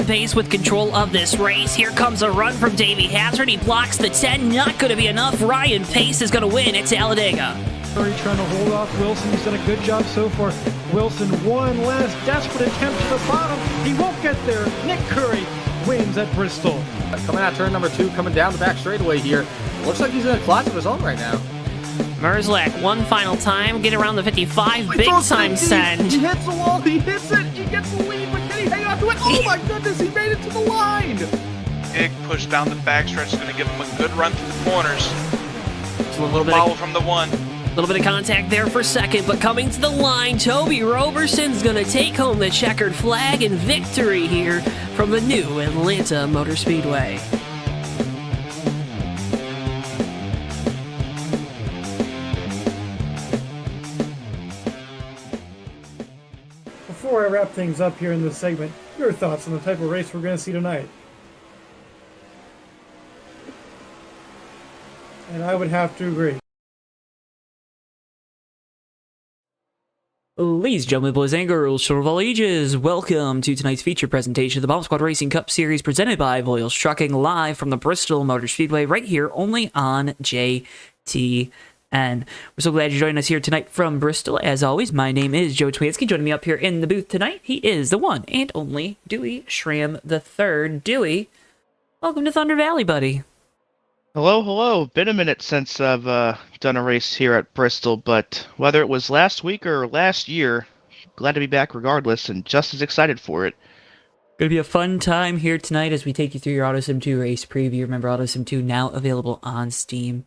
pace with control of this race. Here comes a run from Davey Hazard. He blocks the 10. Not going to be enough. Ryan Pace is going to win at Talladega. Curry trying to hold off Wilson. He's done a good job so far. Wilson, one last desperate attempt to the bottom. He won't get there. Nick Curry wins at Bristol. Coming out turn number 2, coming down the back straightaway here. Looks like he's in a class of his own right now. Merzlak, one final time, get around the 55, big time send. He hits the wall, he hits it, he gets the lead, but can he hang on to it? Oh my goodness, he made it to the line! Big push down the backstretch is going to give him a good run through the corners. Just a little bit follow from the 1. A little bit of contact there for second, but coming to the line, Toby Roberson's going to take home the checkered flag and victory here from the new Atlanta Motor Speedway. Before I wrap things up here in this segment, your thoughts on the type of race we're going to see tonight? And I would have to agree. Ladies and gentlemen, boys and girls, children of all ages, welcome to tonight's feature presentation of the Bomb Squad Racing Cup Series presented by Voiles Trucking, live from the Bristol Motor Speedway, right here only on JTN. We're so glad you're joining us here tonight from Bristol. As always, my name is JoeTowNetwork. Joining me up here in the booth tonight, he is the one and only Dewey Schramm III. Dewey, welcome to Thunder Valley, buddy. Hello, hello. Been a minute since I've done a race here at Bristol, but whether it was last week or last year, glad to be back regardless, and just as excited for it. Going to be a fun time here tonight as we take you through your AutoSim 2 race preview. Remember, AutoSim 2 now available on Steam.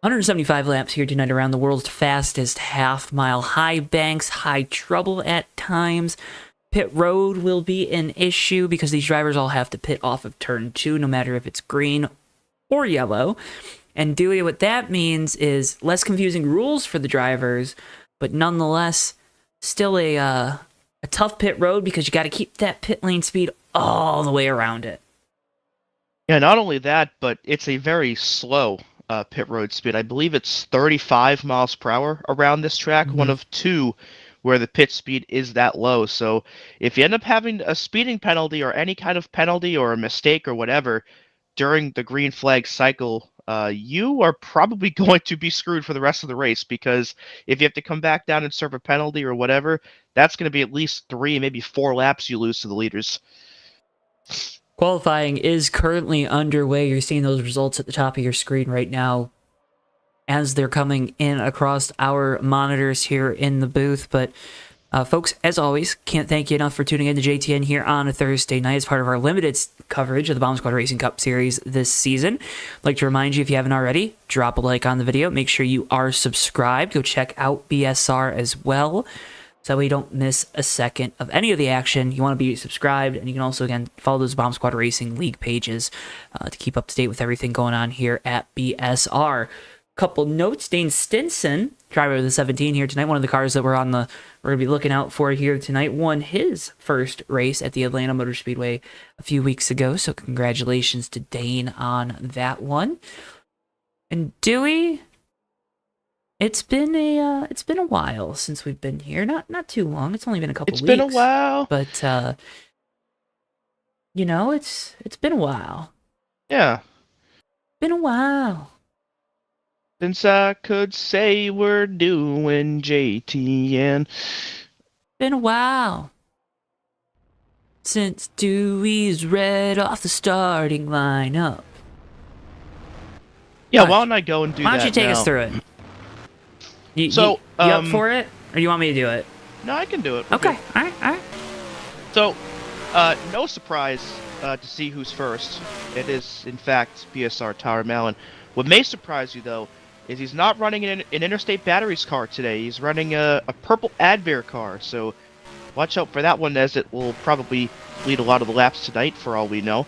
175 laps here tonight around the world's fastest half-mile. High banks, high trouble at times. Pit road will be an issue because these drivers all have to pit off of turn 2, no matter if it's green or yellow. And Dewey, what that means is less confusing rules for the drivers, but nonetheless, still a tough pit road because you got to keep that pit lane speed all the way around it. Yeah, not only that, but it's a very slow pit road speed. I believe it's 35 miles per hour around this track, one of 2 where the pit speed is that low. So if you end up having a speeding penalty or any kind of penalty or a mistake or whatever during the green flag cycle, you are probably going to be screwed for the rest of the race, because if you have to come back down and serve a penalty or whatever, that's going to be at least 3, maybe 4 laps you lose to the leaders. Qualifying is currently underway. You're seeing those results at the top of your screen right now as they're coming in across our monitors here in the booth. But folks, as always, can't thank you enough for tuning in to JTN here on a Thursday night as part of our limited coverage of the Bomb Squad Racing Cup Series this season. I'd like to remind you, if you haven't already, drop a like on the video. Make sure you are subscribed. Go check out BSR as well, so we don't miss a second of any of the action. You want to be subscribed, and you can also, again, follow those Bomb Squad Racing League pages to keep up to date with everything going on here at BSR. Couple notes: Dane Stinson, driver of the 17 here tonight, one of the cars that we're going to be looking out for here tonight, won his first race at the Atlanta Motor Speedway a few weeks ago. So congratulations to Dane on that one. And Dewey, it's been a while since we've been here. Not too long. It's only been a couple weeks. It's been a while, but you know, it's been a while. Yeah, Been a while. since I could say we're doing JTN. Been a while since Dewey's read off the starting lineup. Yeah, why don't I go and do that? Why don't you take now? us through it? You up for it, or you want me to do it? No, I can do it. Okay, all right. So, no surprise to see who's first. It is, in fact, BSR Tower Malin. What may surprise you, though, is he's not running an Interstate Batteries car today. He's running a purple Advair car, so watch out for that one, as it will probably lead a lot of the laps tonight, for all we know.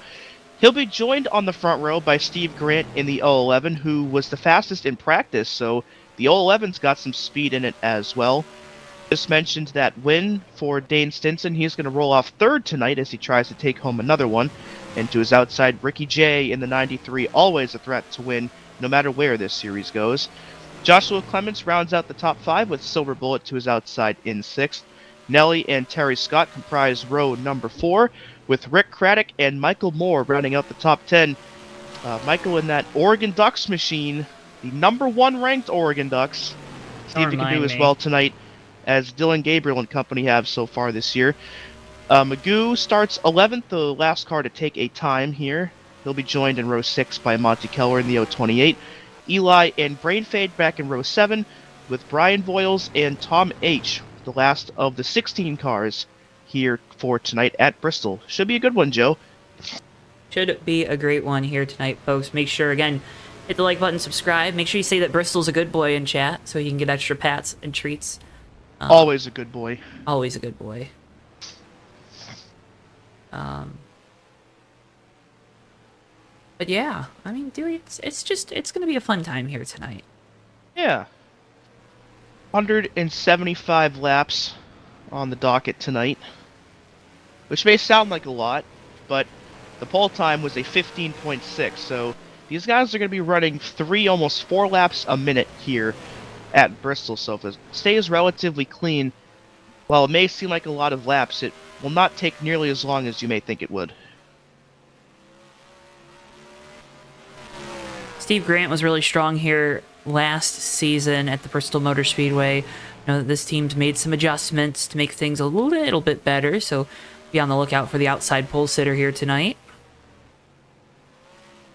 He'll be joined on the front row by Steve Grant in the 011, who was the fastest in practice, so the 011's got some speed in it as well. Just mentioned that win for Dane Stinson. He's going to roll off third tonight as he tries to take home another one. And to his outside, Ricky J in the 93, always a threat to win, no matter where this series goes. Joshua Clements rounds out the top 5 with Silver Bullet to his outside in 6th. Nelly and Terry Scott comprise row number 4, with Rick Craddock and Michael Moore rounding out the top 10. Michael in that Oregon Ducks machine, the number 1 ranked Oregon Ducks. See if he can do as well tonight as Dylan Gabriel and company have so far this year. Magoo starts 11th, the last car to take a time here. He'll be joined in row 6 by Monty Keller in the 028. Eli and Brainfade back in row 7 with Brian Voiles and Tom H., the last of the 16 cars here for tonight at Bristol. Should be a good one, Joe. Should be a great one here tonight, folks. Make sure, again, hit the like button, subscribe. Make sure you say that Bristol's a good boy in chat so you can get extra pats and treats. Always a good boy. Always a good boy. But yeah, I mean, dude, it's gonna be a fun time here tonight. Yeah. 175 laps on the docket tonight, which may sound like a lot, but the pole time was a 15.6, so these guys are going to be running almost 4 laps a minute here at Bristol, so if it stays relatively clean, while it may seem like a lot of laps, it will not take nearly as long as you may think it would. Steve Grant was really strong here last season at the Bristol Motor Speedway. I know that this team's made some adjustments to make things a little bit better, so be on the lookout for the outside pole sitter here tonight.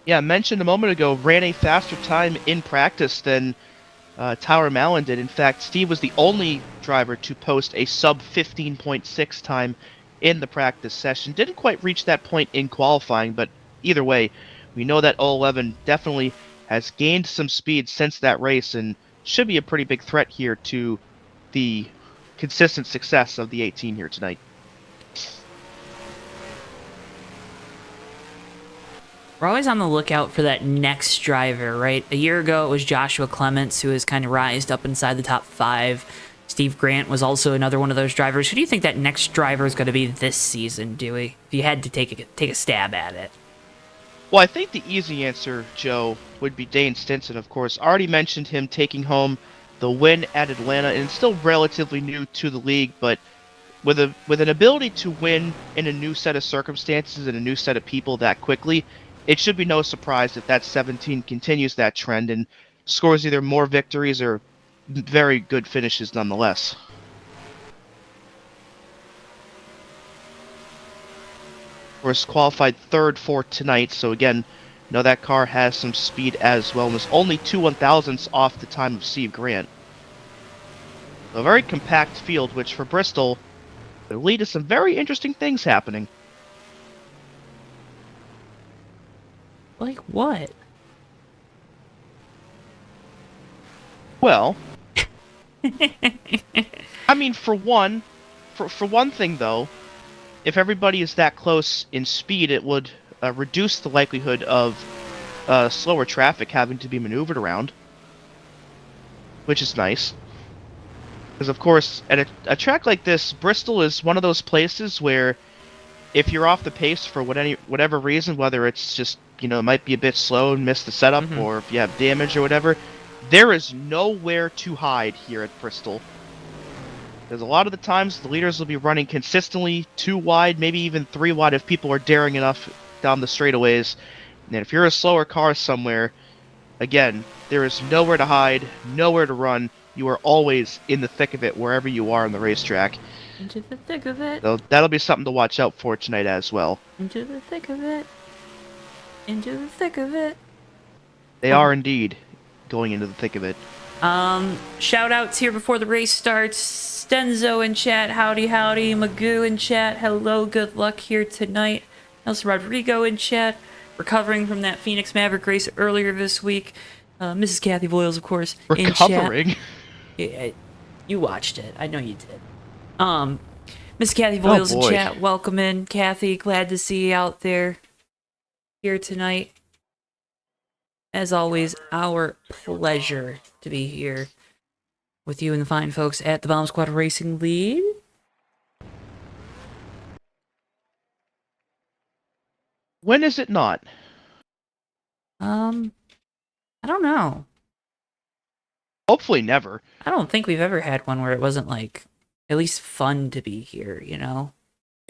Yeah, I mentioned a moment ago, ran a faster time in practice than Tower Mallon did. In fact, Steve was the only driver to post a sub 15.6 time in the practice session. Didn't quite reach that point in qualifying, but either way, we know that 011 definitely has gained some speed since that race and should be a pretty big threat here to the consistent success of the 18 here tonight. We're always on the lookout for that next driver, right? A year ago, it was Joshua Clements, who has kind of rised up inside the top 5. Steve Grant was also another one of those drivers. Who do you think that next driver is going to be this season, Dewey? If you had to take a stab at it. Well, I think the easy answer, Joe, would be Dane Stinson, of course. Already mentioned him taking home the win at Atlanta, and still relatively new to the league, but with an ability to win in a new set of circumstances and a new set of people that quickly, it should be no surprise if that 17 continues that trend and scores either more victories or very good finishes nonetheless. Of course, qualified 3rd for tonight, so again, know that car has some speed as well, and was only 2 1,000ths off the time of Steve Grant. A very compact field, which for Bristol will lead to some very interesting things happening. Like what? Well, I mean, for one thing though, if everybody is that close in speed, it would reduce the likelihood of slower traffic having to be maneuvered around, which is nice. Because of course, at a track like this, Bristol is one of those places where if you're off the pace for whatever reason, whether it's just, it might be a bit slow and miss the setup, or if you have damage or whatever, there is nowhere to hide here at Bristol. Because a lot of the times, the leaders will be running consistently 2 wide, maybe even 3 wide if people are daring enough down the straightaways. And if you're a slower car somewhere, again, there is nowhere to hide, nowhere to run. You are always in the thick of it wherever you are on the racetrack. Into the thick of it. So that'll be something to watch out for tonight as well. Into the thick of it. Into the thick of it. They are indeed going into the thick of it. Shout outs here before the race starts. Stenzo in chat, howdy howdy. Magoo in chat, hello, good luck here tonight. Nelson Rodrigo in chat, recovering from that Phoenix Maverick race earlier this week. Mrs. Kathy Voiles, of course, in chat. Recovering? Yeah, you watched it, I know you did. Miss Kathy Voiles in chat, welcome in, Kathy. Glad to see you out there here tonight. As always, our pleasure to be here with you and the fine folks at the Bomb Squad Racing League. When is it not? I don't know. Hopefully never. I don't think we've ever had one where it wasn't, like, at least fun to be here,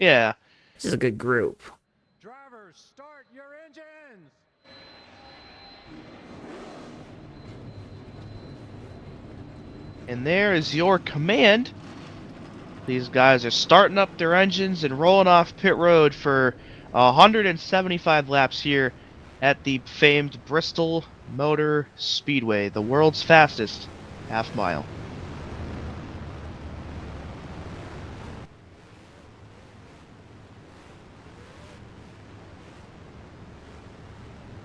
Yeah. This is a good group. Drivers, start your engines. And there is your command. These guys are starting up their engines and rolling off pit road for 175 laps here at the famed Bristol Motor Speedway, the world's fastest half mile.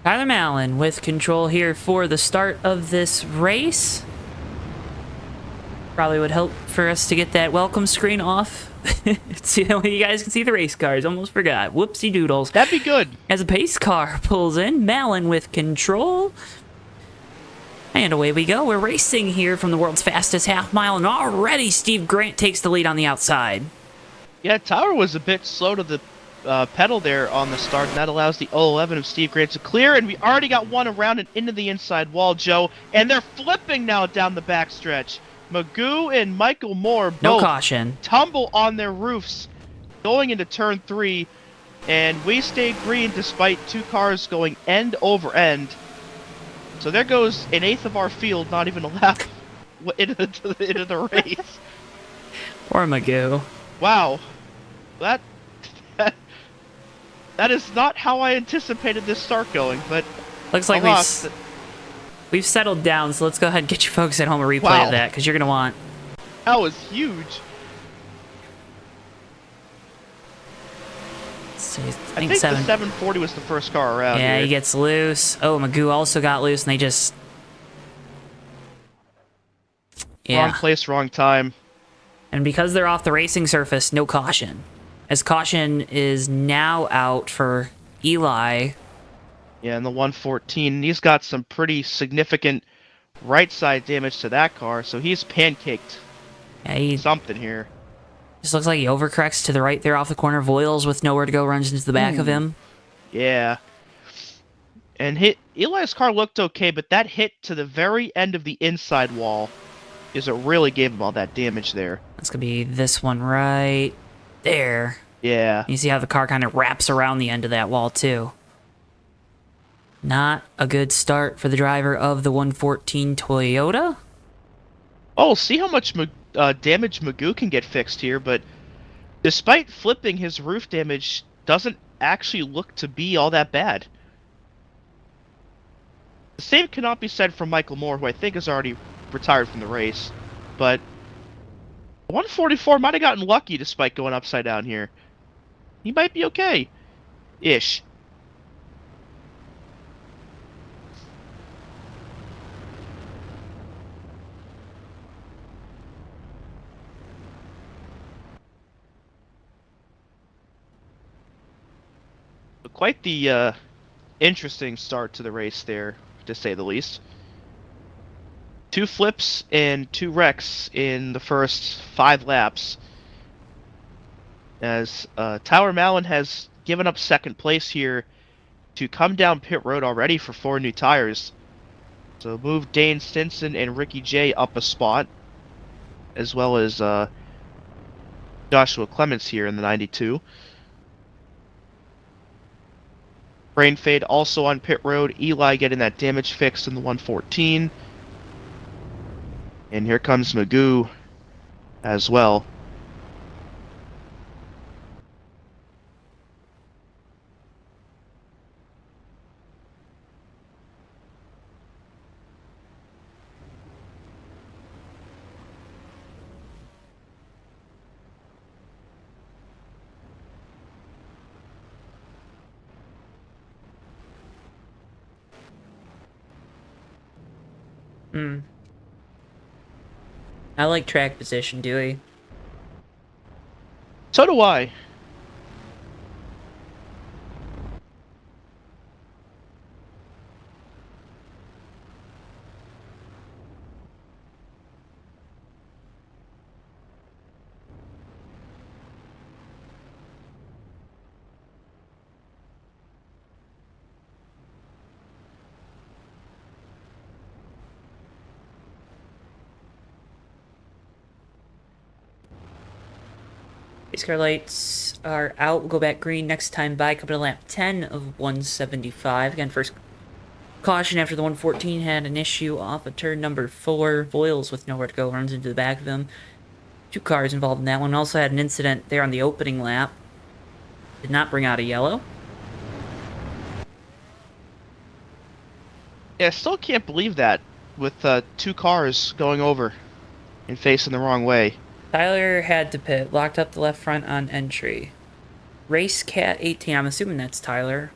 Tyler Mallon with control here for the start of this race. Probably would help for us to get that welcome screen off. So you guys can see the race cars. Almost forgot. Whoopsie doodles. That'd be good. As a pace car pulls in, Mallon with control. And away we go. We're racing here from the world's fastest half mile, and already Steve Grant takes the lead on the outside. Yeah, Tower was a bit slow to the pedal there on the start, and that allows the 011 of Steve Grant to clear, and we already got one around and into the inside wall, Joe, and they're flipping now down the backstretch. Magoo and Michael Moore both No caution. tumble on their roofs going into turn 3, and we stayed green despite two cars going end over end. So there goes an eighth of our field, not even a lap into the race. Or Magoo. Wow, that is not how I anticipated this start going, but Looks like alas, we've settled down, so let's go ahead and get you folks at home a replay Wow. of that, because you're going to want... that was huge. So I think the 740 was the first car around Yeah, here. he gets loose. Oh, Magoo also got loose, and they just... Yeah. Wrong place, wrong time. And because they're off the racing surface, no caution. As caution is now out for Eli. Yeah, and the 114, he's got some pretty significant right side damage to that car, so he's pancaked Yeah, he something here. just looks like he overcorrects to the right there off the corner. Voiles with nowhere to go runs into the back of him. Yeah. And Eli's car looked okay, but that hit to the very end of the inside wall is what really gave him all that damage there. That's going to be this one right there. Yeah. You see how the car kind of wraps around the end of that wall, too. Not a good start for the driver of the 114 Toyota. Oh, see how much damage Magoo can get fixed here, but despite flipping, his roof damage doesn't actually look to be all that bad. The same cannot be said for Michael Moore, who I think is already retired from the race, but 144 might have gotten lucky despite going upside down here. He might be okay. Ish. Quite the interesting start to the race there, to say the least. 2 flips and 2 wrecks in the first 5 laps. As Tyler Mallon has given up second place here to come down pit road already for 4 new tires. So move Dane Stinson and Ricky J up a spot, as well as Joshua Clements here in the 92. Brain Fade also on pit road. Eli getting that damage fixed in the 114. And here comes Magoo as well. I like track position, Dewey. So do I. Race car lights tires are out. We'll go back green next time by. Coming to lap 10 of 175. Again, first caution after the 114 had an issue off of turn number 4. Voiles with nowhere to go runs into the back of him. 2 cars involved in that one. Also had an incident there on the opening lap. Did not bring out a yellow. Yeah, I still can't believe that with 2 cars going over and facing the wrong way. Tyler had to pit. Locked up the left front on entry. Race Cat 18. I'm assuming that's Tyler.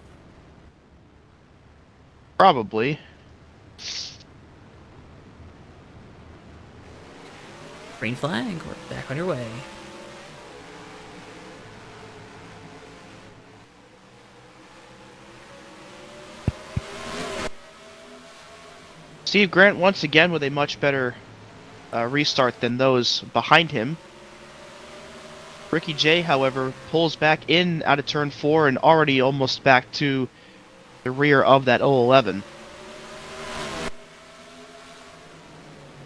Probably. Green flag. We're back underway. Steve Grant once again with a much better restart than those behind him. Ricky J, however, pulls back in out of turn 4 and already almost back to the rear of that 011.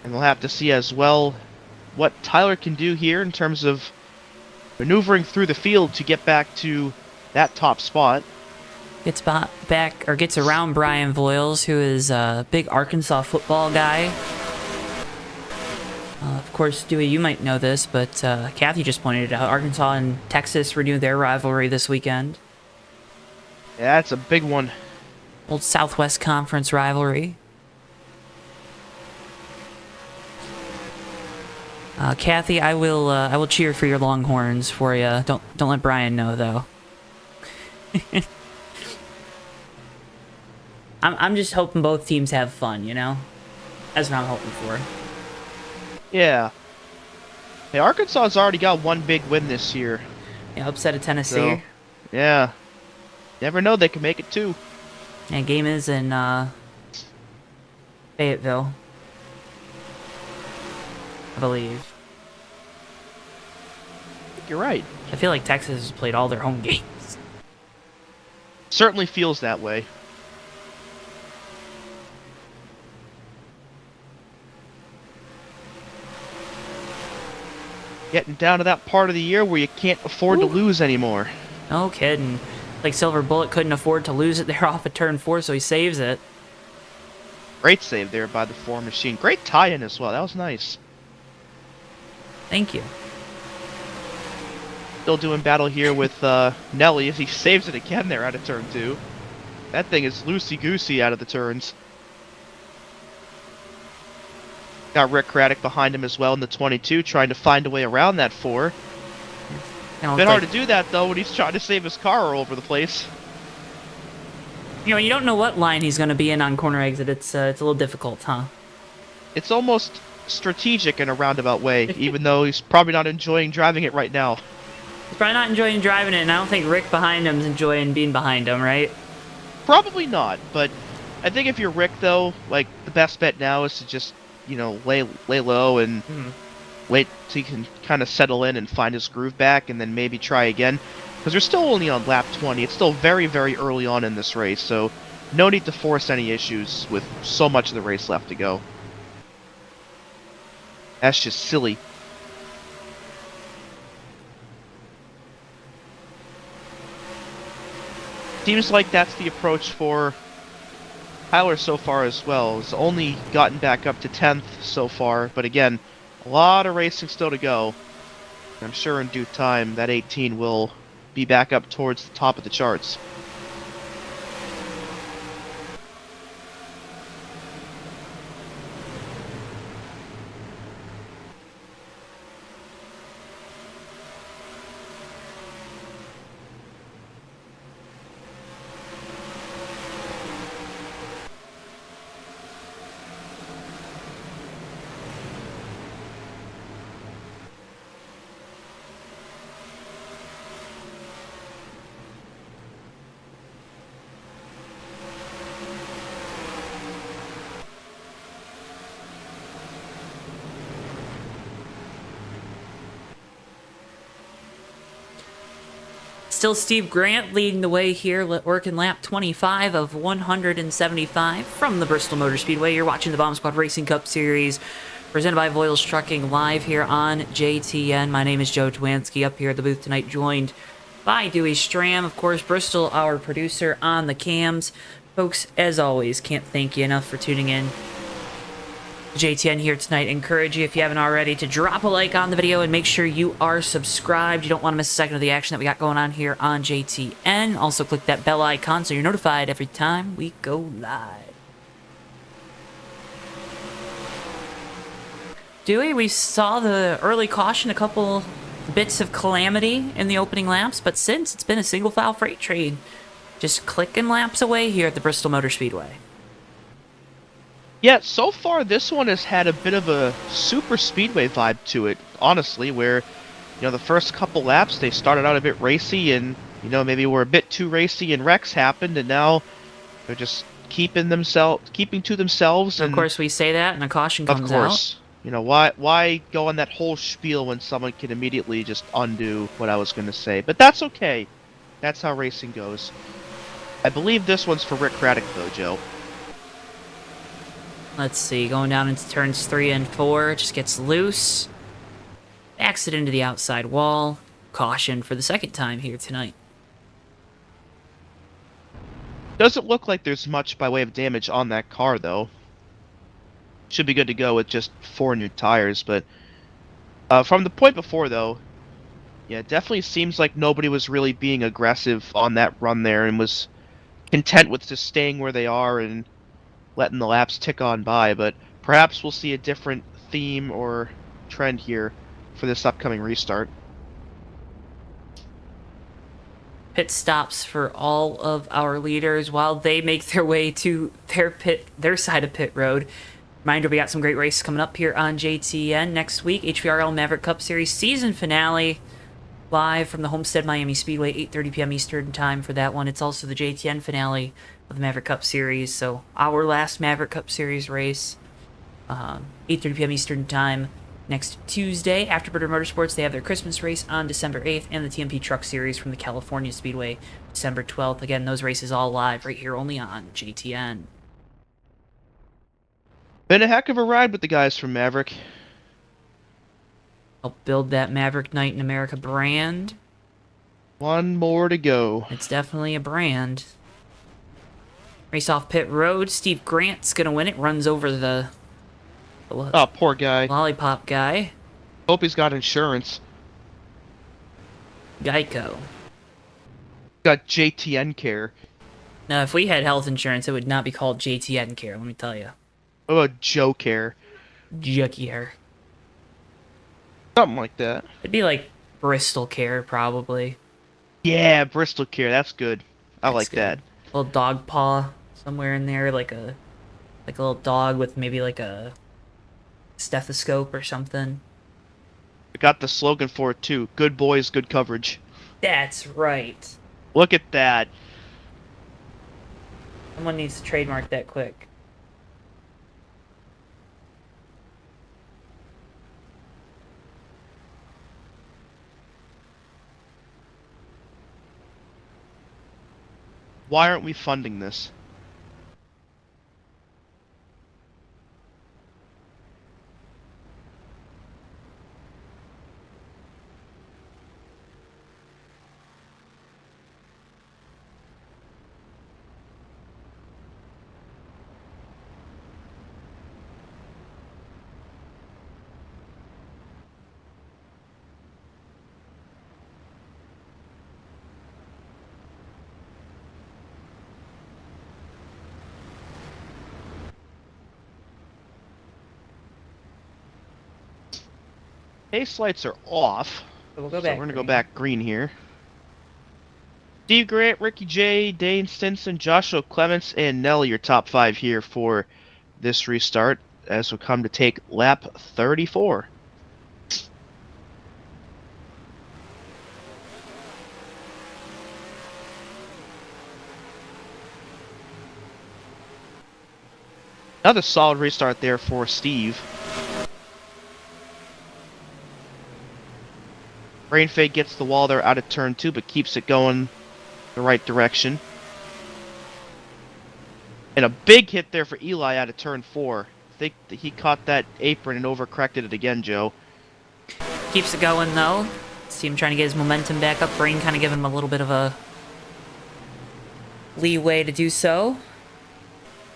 And we'll have to see as well what Tyler can do here in terms of maneuvering through the field to get back to that top spot. Gets back, or gets around Brian Voiles, who is a big Arkansas football guy. Of course, Dewey, you might know this, but Kathy just pointed it out. Arkansas and Texas renewed their rivalry this weekend. Yeah, that's a big one. Old Southwest Conference rivalry. Kathy, I will cheer for your Longhorns for you. Don't let Brian know though. I'm just hoping both teams have fun, you know? That's what I'm hoping for. Yeah. Hey, Arkansas's already got one big win this year. Yeah, upset of Tennessee. So, yeah. Never know, they can make it too. And game is in Fayetteville, I believe. I think you're right. I feel like Texas has played all their home games. Certainly feels that way. Getting down to that part of the year where you can't afford to lose anymore. No kidding. Like Silver Bullet couldn't afford to lose it there off of turn 4, so he saves it. Great save there by the 4 machine. Great tie-in as well. That was nice. Thank you. Still doing battle here with Nelly as he saves it again there out of turn 2. That thing is loosey-goosey out of the turns. Got Rick Craddock behind him as well in the 22, trying to find a way around that 4. Bit hard to do that, though, when he's trying to save his car all over the place. You know, you don't know what line he's going to be in on corner exit. It's a little difficult, huh? It's almost strategic in a roundabout way, even though he's probably not enjoying driving it right now. He's probably not enjoying driving it, and I don't think Rick behind him is enjoying being behind him, right? Probably not, but I think if you're Rick, though, like, the best bet now is to just, you know, lay low and wait till he can kind of settle in and find his groove back, and then maybe try again. Because we're still only on lap 20. It's still very, very early on in this race, so no need to force any issues with so much of the race left to go. That's just silly. Seems like that's the approach for Tyler so far as well. He's only gotten back up to 10th so far, but again, a lot of racing still to go. I'm sure in due time that 18 will be back up towards the top of the charts. Still Steve Grant leading the way here, working lap 25 of 175 from the Bristol Motor Speedway. You're watching the Bomb Squad Racing Cup Series, presented by Voiles Trucking, live here on JTN. My name is Joe Twansky, up here at the booth tonight, joined by Dewey Stram. Of course, Bristol, our producer on the cams. Folks, as always, can't thank you enough for tuning in. JTN here tonight. Encourage you, if you haven't already, to drop a like on the video and make sure you are subscribed. You don't want to miss a second of the action that we got going on here on JTN. Also, click that bell icon so you're notified every time we go live. Dewey, we saw the early caution, a couple bits of calamity in the opening laps, but since it's been a single file freight train, just clicking laps away here at the Bristol Motor Speedway. Yeah, so far this one has had a bit of a super speedway vibe to it, honestly, where, the first couple laps they started out a bit racy and, maybe were a bit too racy and wrecks happened, and now they're just keeping to themselves. And of course, we say that and a caution comes out. Of course. Why go on that whole spiel when someone can immediately just undo what I was going to say? But that's okay. That's how racing goes. I believe this one's for Rick Craddock, though, Joe. Let's see, going down into turns 3 and 4, just gets loose. Backs it into the outside wall. Caution for the second time here tonight. Doesn't look like there's much by way of damage on that car, though. Should be good to go with just 4 new tires, but from the point before, though, yeah, it definitely seems like nobody was really being aggressive on that run there and was content with just staying where they are and letting the laps tick on by, but perhaps we'll see a different theme or trend here for this upcoming restart. Pit stops for all of our leaders while they make their way to their side of pit road. Reminder, we got some great races coming up here on JTN next week. HVRL Maverick Cup Series season finale live from the Homestead Miami Speedway, 8:30 p.m. Eastern time for that one. It's also the JTN finale of the Maverick Cup Series, so our last Maverick Cup Series race, 8:30 p.m. Eastern time next Tuesday. Afterburner Motorsports, they have their Christmas race on December 8th, and the TMP Truck Series from the California Speedway, December 12th. Again, those races all live right here only on JTN. Been a heck of a ride with the guys from Maverick. Help build that Maverick Night in America brand. One more to go. It's definitely a brand. Race off pit road. Steve Grant's gonna win it. Runs over the Oh, poor guy. lollipop guy. Hope he's got insurance. Geico. Got JTN care. Now, if we had health insurance, it would not be called JTN Care, let me tell you. What about Joe care? Jucky Hair. Something like that. It'd be like Bristol Care, probably. Yeah, Bristol care. That's good. I like good. that. A little dog paw somewhere in there, like a little dog with maybe like a stethoscope or something. I got the slogan for it too. Good boys, good coverage. That's right. Look at that. Someone needs to trademark that quick. Why aren't we funding this? Pace lights are off. So we'll go So back. we're going to go back green here. Steve Grant, Ricky J, Dane Stinson, Joshua Clements, and Nelly, your top 5 here for this restart, as we come to take lap 34. Another solid restart there for Steve. Brain Fade gets the wall there out of turn 2, but keeps it going the right direction. And a big hit there for Eli out of turn 4. I think that he caught that apron and overcorrected it again, Joe. Keeps it going though. See him trying to get his momentum back up. Rain kind of giving him a little bit of a leeway to do so.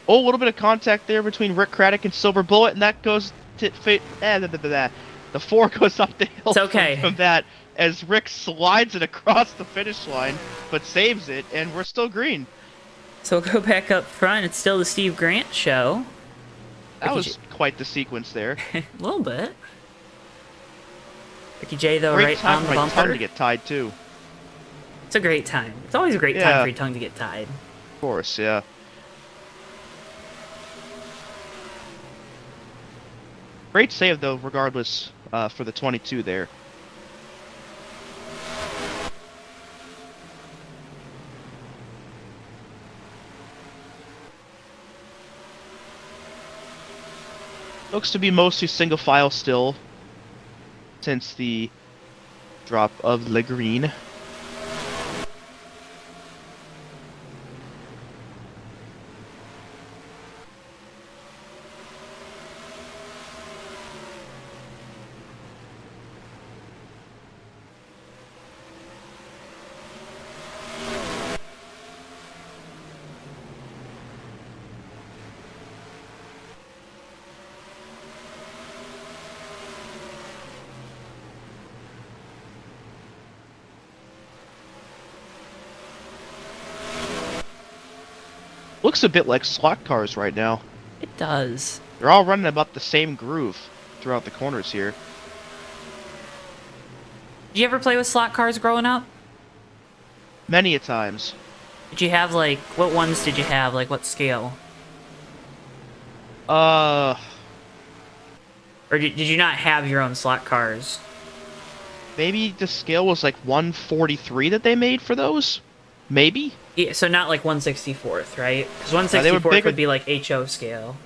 Oh, a little bit of contact there between Rick Craddock and Silver Bullet, and that goes to the 4 goes up the hill. It's okay. From that as Rick slides it across the finish line, but saves it, and we're still green. So we'll go back up front. It's still the Steve Grant show. That was quite the sequence there. A little bit. Ricky J, though, Great right time on for the my bumper. tongue to get tied, too. It's a great time. It's always a great time Yeah. for your tongue to get tied. Of course, yeah. Great save, though, regardless, for the 22 there. Looks to be mostly single file still, since the drop of Le Green. Looks a bit like slot cars right now. It does. They're all running about the same groove throughout the corners here. Did you ever play with slot cars growing up? Many a times. Did you have, like, what ones did you have? Like, what scale? Uh, Or did you not have your own slot cars? maybe the scale was like 143 that they made for those? Maybe? Yeah, so not like 1/64th, right? Because they were 1/64th bigger- would be like HO scale.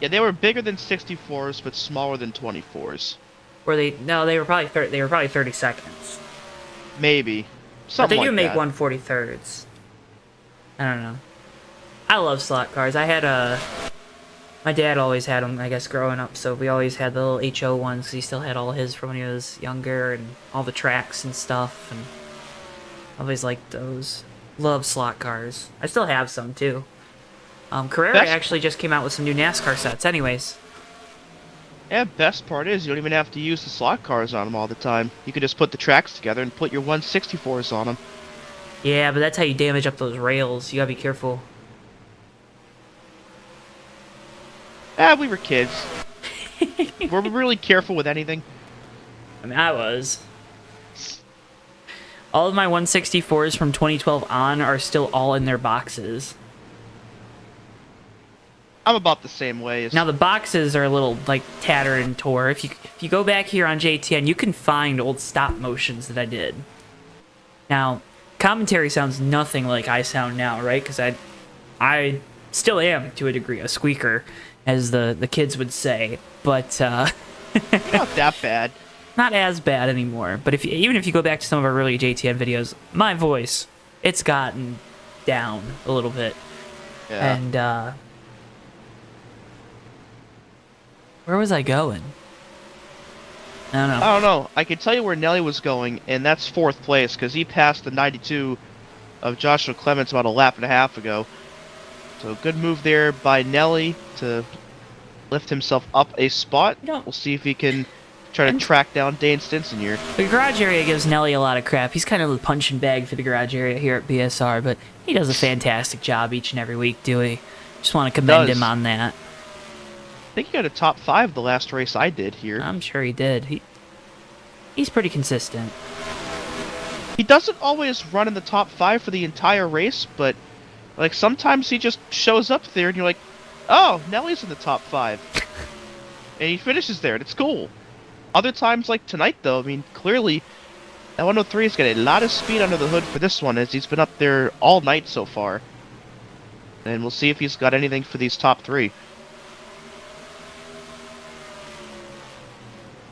Yeah, they were bigger than 64s, but smaller than 24s. Or they were probably 30 seconds. Maybe. But Something they do like make that. 1/43rds. I don't know. I love slot cars. I had my dad always had them, I guess, growing up, so we always had the little HO ones, 'cause he still had all his from when he was younger, and all the tracks and stuff, and I always liked those. Love slot cars. I still have some, too. Carrera Best- actually just came out with some new NASCAR sets anyways. Yeah, best part is you don't even have to use the slot cars on them all the time. You can just put the tracks together and put your 164s on them. Yeah, but that's how you damage up those rails. You gotta be careful. We were kids. Were we really careful with anything? I mean, I was. All of my 164s from 2012 on are still all in their boxes. I'm about the same way. Now the boxes are a little like tattered and tore. If you go back here on JTN, you can find old stop motions that I did. Now, commentary sounds nothing like I sound now, right? Because I still am to a degree a squeaker, as the kids would say, but Not that bad. not as bad anymore. But even if you go back to some of our early JTN videos, my voice, it's gotten down a little bit. Yeah. And where was I going? I don't know. I don't know. I can tell you where Nelly was going, and that's 4th place, because he passed the 92 of Joshua Clements about a lap and a half ago. So good move there by Nelly to lift himself up a spot. You know- We'll see if he can try to track down Dane Stinson here. The garage area gives Nelly a lot of crap. He's kind of the punching bag for the garage area here at BSR, but he does a fantastic job each and every week, Dewey. Just want to commend Does. him on that. I think he got a top 5 the last race I did here. I'm sure he did. He's pretty consistent. He doesn't always run in the top 5 for the entire race, but like sometimes he just shows up there and you're like, oh, Nelly's in the top 5. And he finishes there, and it's cool. Other times, like tonight, though, I mean, clearly, that 103 has got a lot of speed under the hood for this one, as he's been up there all night so far. And we'll see if he's got anything for these top 3.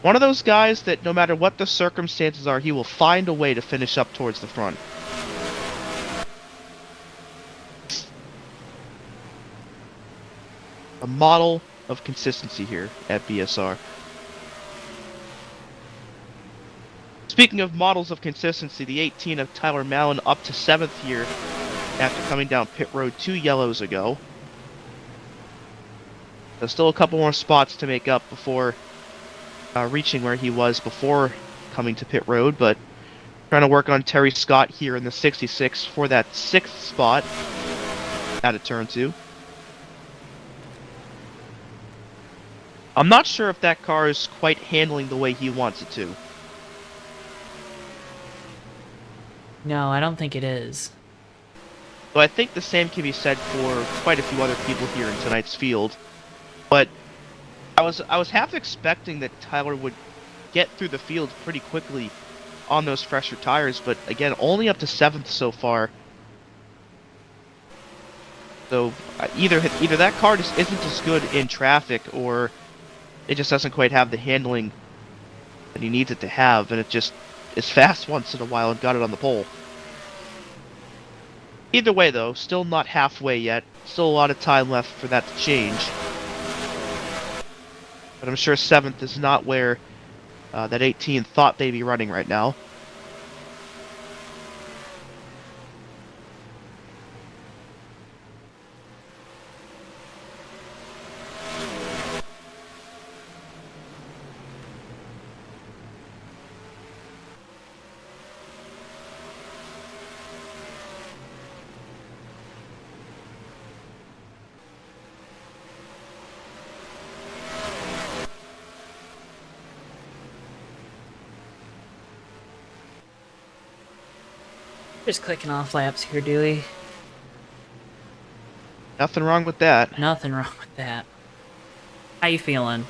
One of those guys that no matter what the circumstances are, he will find a way to finish up towards the front. A model of consistency here at BSR. Speaking of models of consistency, the 18 of Tyler Mallon up to 7th here after coming down pit road 2 yellows ago. There's still a couple more spots to make up before reaching where he was before coming to pit road, but trying to work on Terry Scott here in the 66 for that 6th spot out of turn 2. I'm not sure if that car is quite handling the way he wants it to. No, I don't think it is. So I think the same can be said for quite a few other people here in tonight's field. But I was half expecting that Tyler would get through the field pretty quickly on those fresher tires, but again, only up to 7th so far. So either that car just isn't as good in traffic, or it just doesn't quite have the handling that he needs it to have, and it just is fast once in a while and got it on the pole. Either way, though, still not halfway yet. Still a lot of time left for that to change. But I'm sure 7th is not where that 18 thought they'd be running right now. Just clicking off laps here, Dewey. Nothing wrong with that. Nothing wrong with that. How you feeling?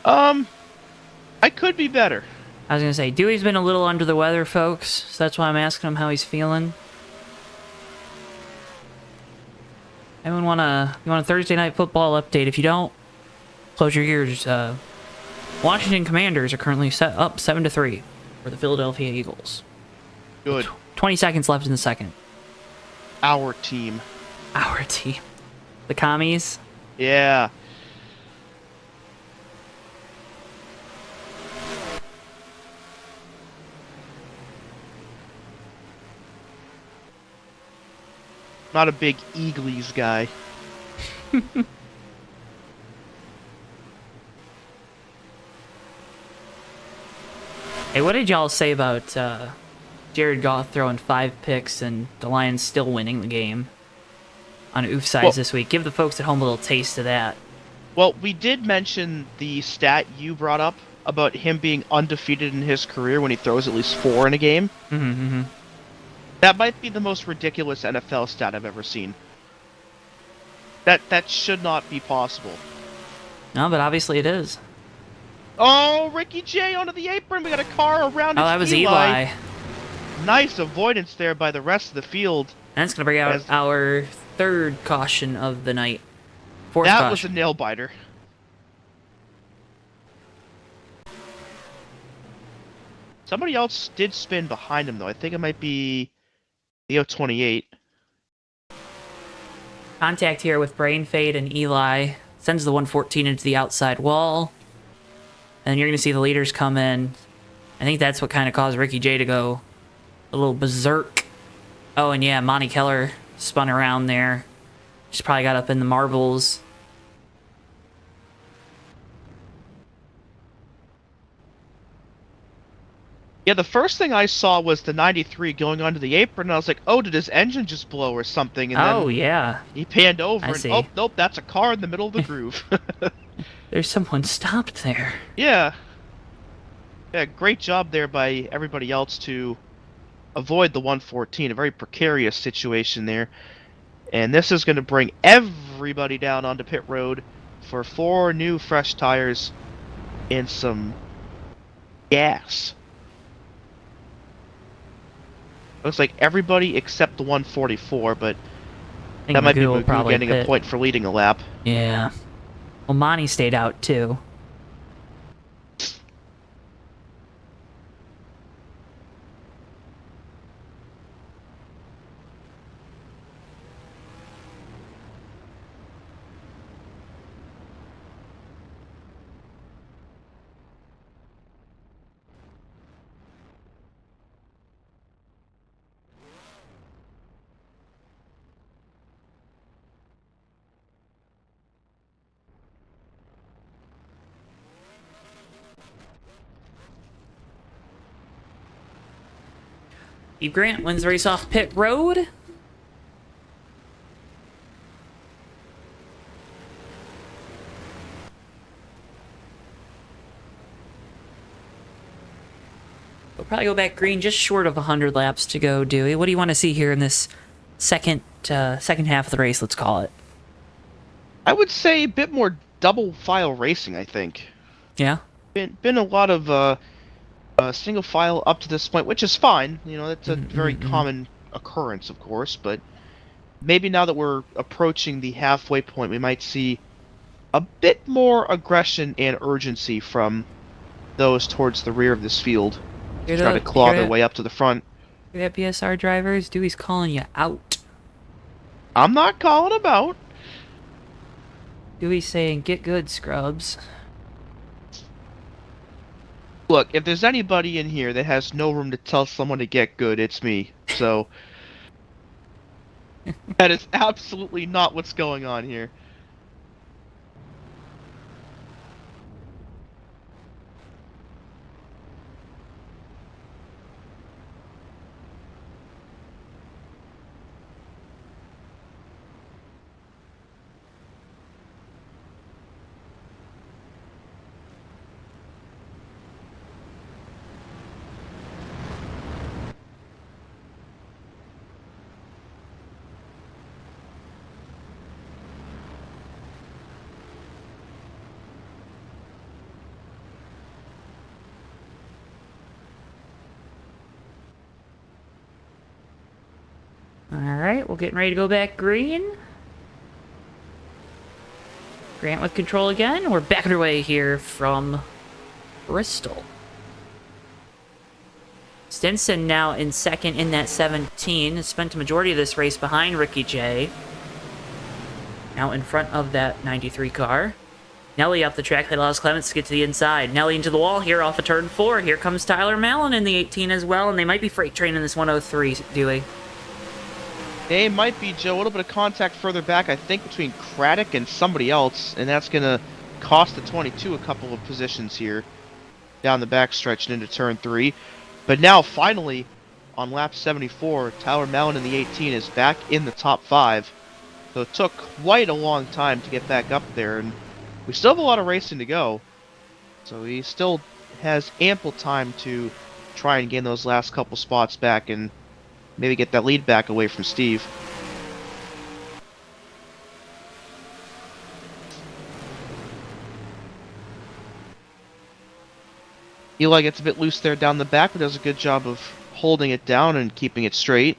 I could be better. I was gonna say, Dewey's been a little under the weather, folks, so that's why I'm asking him how he's feeling. Anyone want a Thursday night football update? If you don't, close your ears. Washington Commanders are currently set up 7-3 for the Philadelphia Eagles. Good. 20 seconds left in the second. Our team. Our team. The commies. Yeah. Not a big Eagles guy. Hey, what did y'all say about Jared Goff throwing 5 picks and the Lions still winning the game on oof sides this week? Give the folks at home a little taste of that. Well, we did mention the stat you brought up about him being undefeated in his career when he throws at least 4 in a game. That might be the most ridiculous NFL stat I've ever seen. That should not be possible. No, but obviously it is. Oh, Ricky J onto the apron. We got a car around. Oh, that was Eli. Nice avoidance there by the rest of the field. And it's going to bring out our 3rd caution of the night. 4th that caution. Was a nail biter. Somebody else did spin behind him, though. I think it might be NR2003. Contact here with Brain Fade and Eli. Sends the 114 into the outside wall. And you're going to see the leaders come in. I think that's what kind of caused Ricky J to go a little berserk. Oh, and yeah, Monty Keller spun around there. Just probably got up in the marbles. Yeah, the first thing I saw was the 93 going onto the apron, and I was like, oh, did his engine just blow or something? And oh, then yeah. He panned over, and see. oh, nope, that's a car in the middle of the groove. There's someone stopped there. Yeah. Yeah, great job there by everybody else to avoid the 114. A very precarious situation there. And this is going to bring everybody down onto pit road for 4 new fresh tires and some gas. Looks like everybody except the 144, but that might be Magoo getting a point for leading a lap. Yeah. Well, Monty stayed out, too. Steve Grant wins the race off pit road. We'll probably go back green, just short of 100 laps to go, Dewey. What do you want to see here in this second half of the race, let's call it? I would say a bit more double file racing, I think. Yeah? Been a lot of single file up to this point, which is fine. You know, that's a very common occurrence, of course, but maybe now that we're approaching the halfway point, we might see a bit more aggression and urgency from those towards the rear of this field to try to claw their way up to the front. Hear that, BSR drivers? Dewey's calling you out. I'm not calling him out. Dewey's saying, get good, scrubs. Look, if there's anybody in here that has no room to tell someone to get good, it's me. So, that is absolutely not what's going on here. Alright, we're getting ready to go back green. Grant with control again. We're back underway here from Bristol. Stinson now in second in that 17. Spent the majority of this race behind Ricky J. Now in front of that 93 car. Nelly up the track. They lost Clements to get to the inside. Nelly into the wall here off of turn 4. Here comes Tyler Mallon in the 18 as well, and they might be freight training this 103, Dewey. They might be, Joe. A little bit of contact further back, I think, between Craddock and somebody else, and that's going to cost the 22 a couple of positions here down the backstretch and into turn 3. But now, finally, on lap 74, Tyler Mallon in the 18 is back in the top 5. So it took quite a long time to get back up there, and we still have a lot of racing to go. So he still has ample time to try and gain those last couple spots back and maybe get that lead back away from Steve. Eli gets a bit loose there down the back, but does a good job of holding it down and keeping it straight.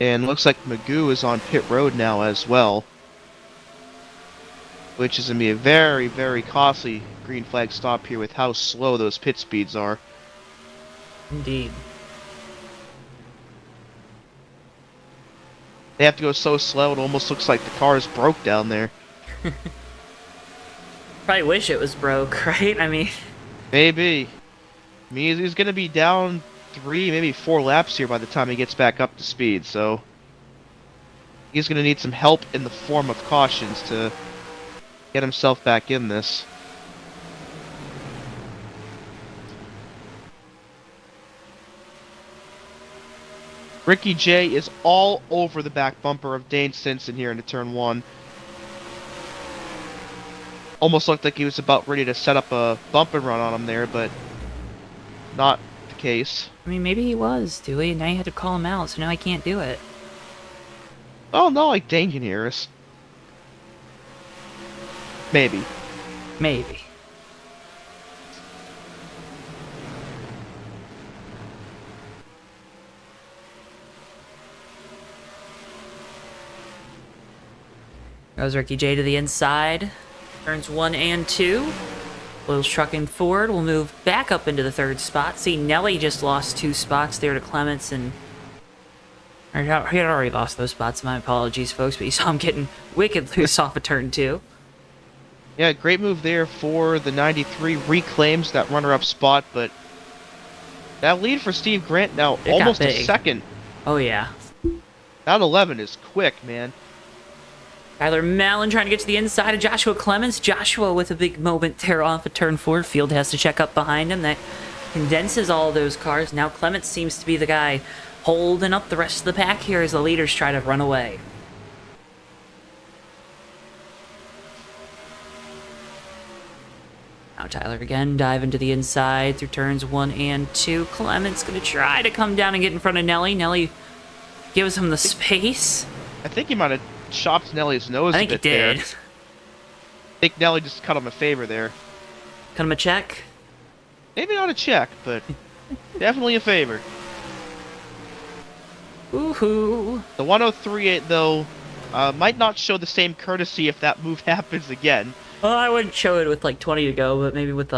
And looks like Magoo is on pit road now as well, which is going to be a very, very costly green flag stop here with how slow those pit speeds are. Indeed. They have to go so slow, it almost looks like the car is broke down there. Probably wish it was broke, right? I mean... Maybe. I mean, he's going to be down 3, maybe 4 laps here by the time he gets back up to speed, so... He's going to need some help in the form of cautions to get himself back in this. Ricky J is all over the back bumper of Dane Stinson here into turn 1. Almost looked like he was about ready to set up a bump and run on him there, but not the case. I mean, maybe he was, Dewey, and now you had to call him out, so now I can't do it. Oh, not like Dane can hear us. Maybe. Maybe. Goes Ricky J to the inside. Turns 1 and 2. Will's trucking forward. We'll move back up into the 3rd spot. See, Nelly just lost 2 spots there to Clements, and he had already lost those spots. My apologies, folks, but you saw him getting wicked loose off of turn 2. Yeah, great move there for the 93. Reclaims that runner-up spot, but that lead for Steve Grant now almost a second. Oh, yeah. That 11 is quick, man. Tyler Mallon trying to get to the inside of Joshua Clements. Joshua with a big moment there off of turn 4. Field has to check up behind him. That condenses all those cars. Now Clements seems to be the guy holding up the rest of the pack here as the leaders try to run away. Now Tyler again diving to the inside through turns 1 and 2. Clements going to try to come down and get in front of Nelly. Nelly gives him the space. I think he might have chopped Nelly's nose I a think he bit there. did. I think Nelly just cut him a favor there. Cut him a check. Maybe not a check, but definitely a favor. Woohoo. The 1038, though, might not show the same courtesy if that move happens again. Well, I wouldn't show it with like 20 to go, but maybe with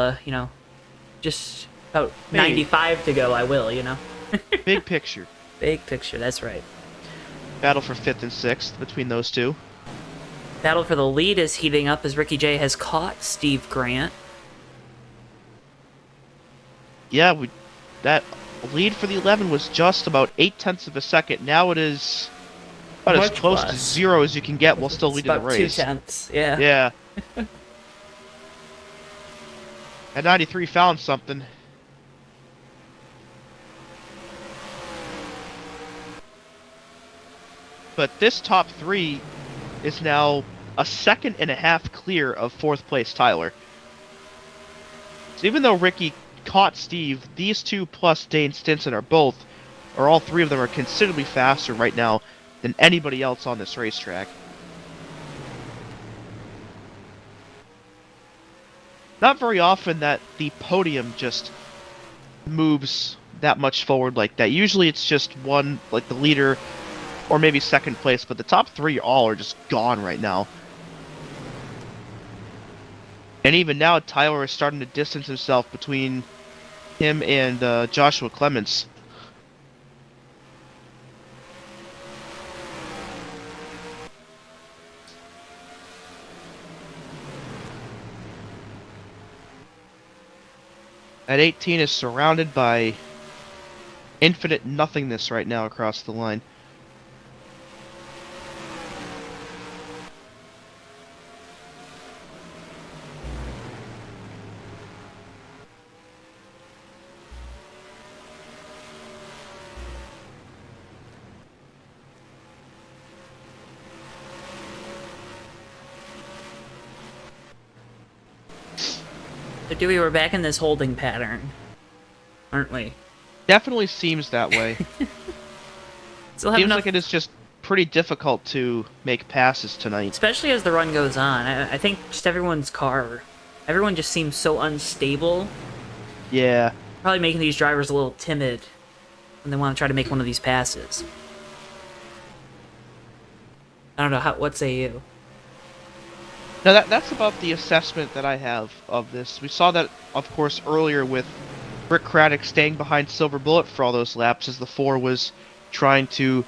just about Maybe. 95 to go, I will, Big picture. Big picture, that's right. Battle for 5th and 6th between those two. Battle for the lead is heating up as Ricky J has caught Steve Grant. Yeah, that lead for the 11 was just about 0.8 of a second. Now it is about as Much close to less. 0 as you can get while still It's leading the about race. 0.2, yeah. Yeah. At 93 found something. But this top 3 is now a 1.5 clear of 4th place Tyler. So even though Ricky caught Steve, these two plus Dane Stinson are all three of them are considerably faster right now than anybody else on this racetrack. Not very often that the podium just moves that much forward like that. Usually it's just one, like the leader, or maybe 2nd place, but the top 3 all are just gone right now. And even now, Tyler is starting to distance himself between him and Joshua Clements. At 18 is surrounded by infinite nothingness right now across the line. So Dewey, we're back in this holding pattern, aren't we? Definitely seems that way. Still have Seems enough, like it is just pretty difficult to make passes tonight. especially as the run goes on. I think just everyone just seems so unstable. Yeah. Probably making these drivers a little timid when they want to try to make one of these passes. I don't know, what say you? Now that's about the assessment that I have of this. We saw that, of course, earlier with Rick Craddock staying behind Silver Bullet for all those laps as the 4 was trying to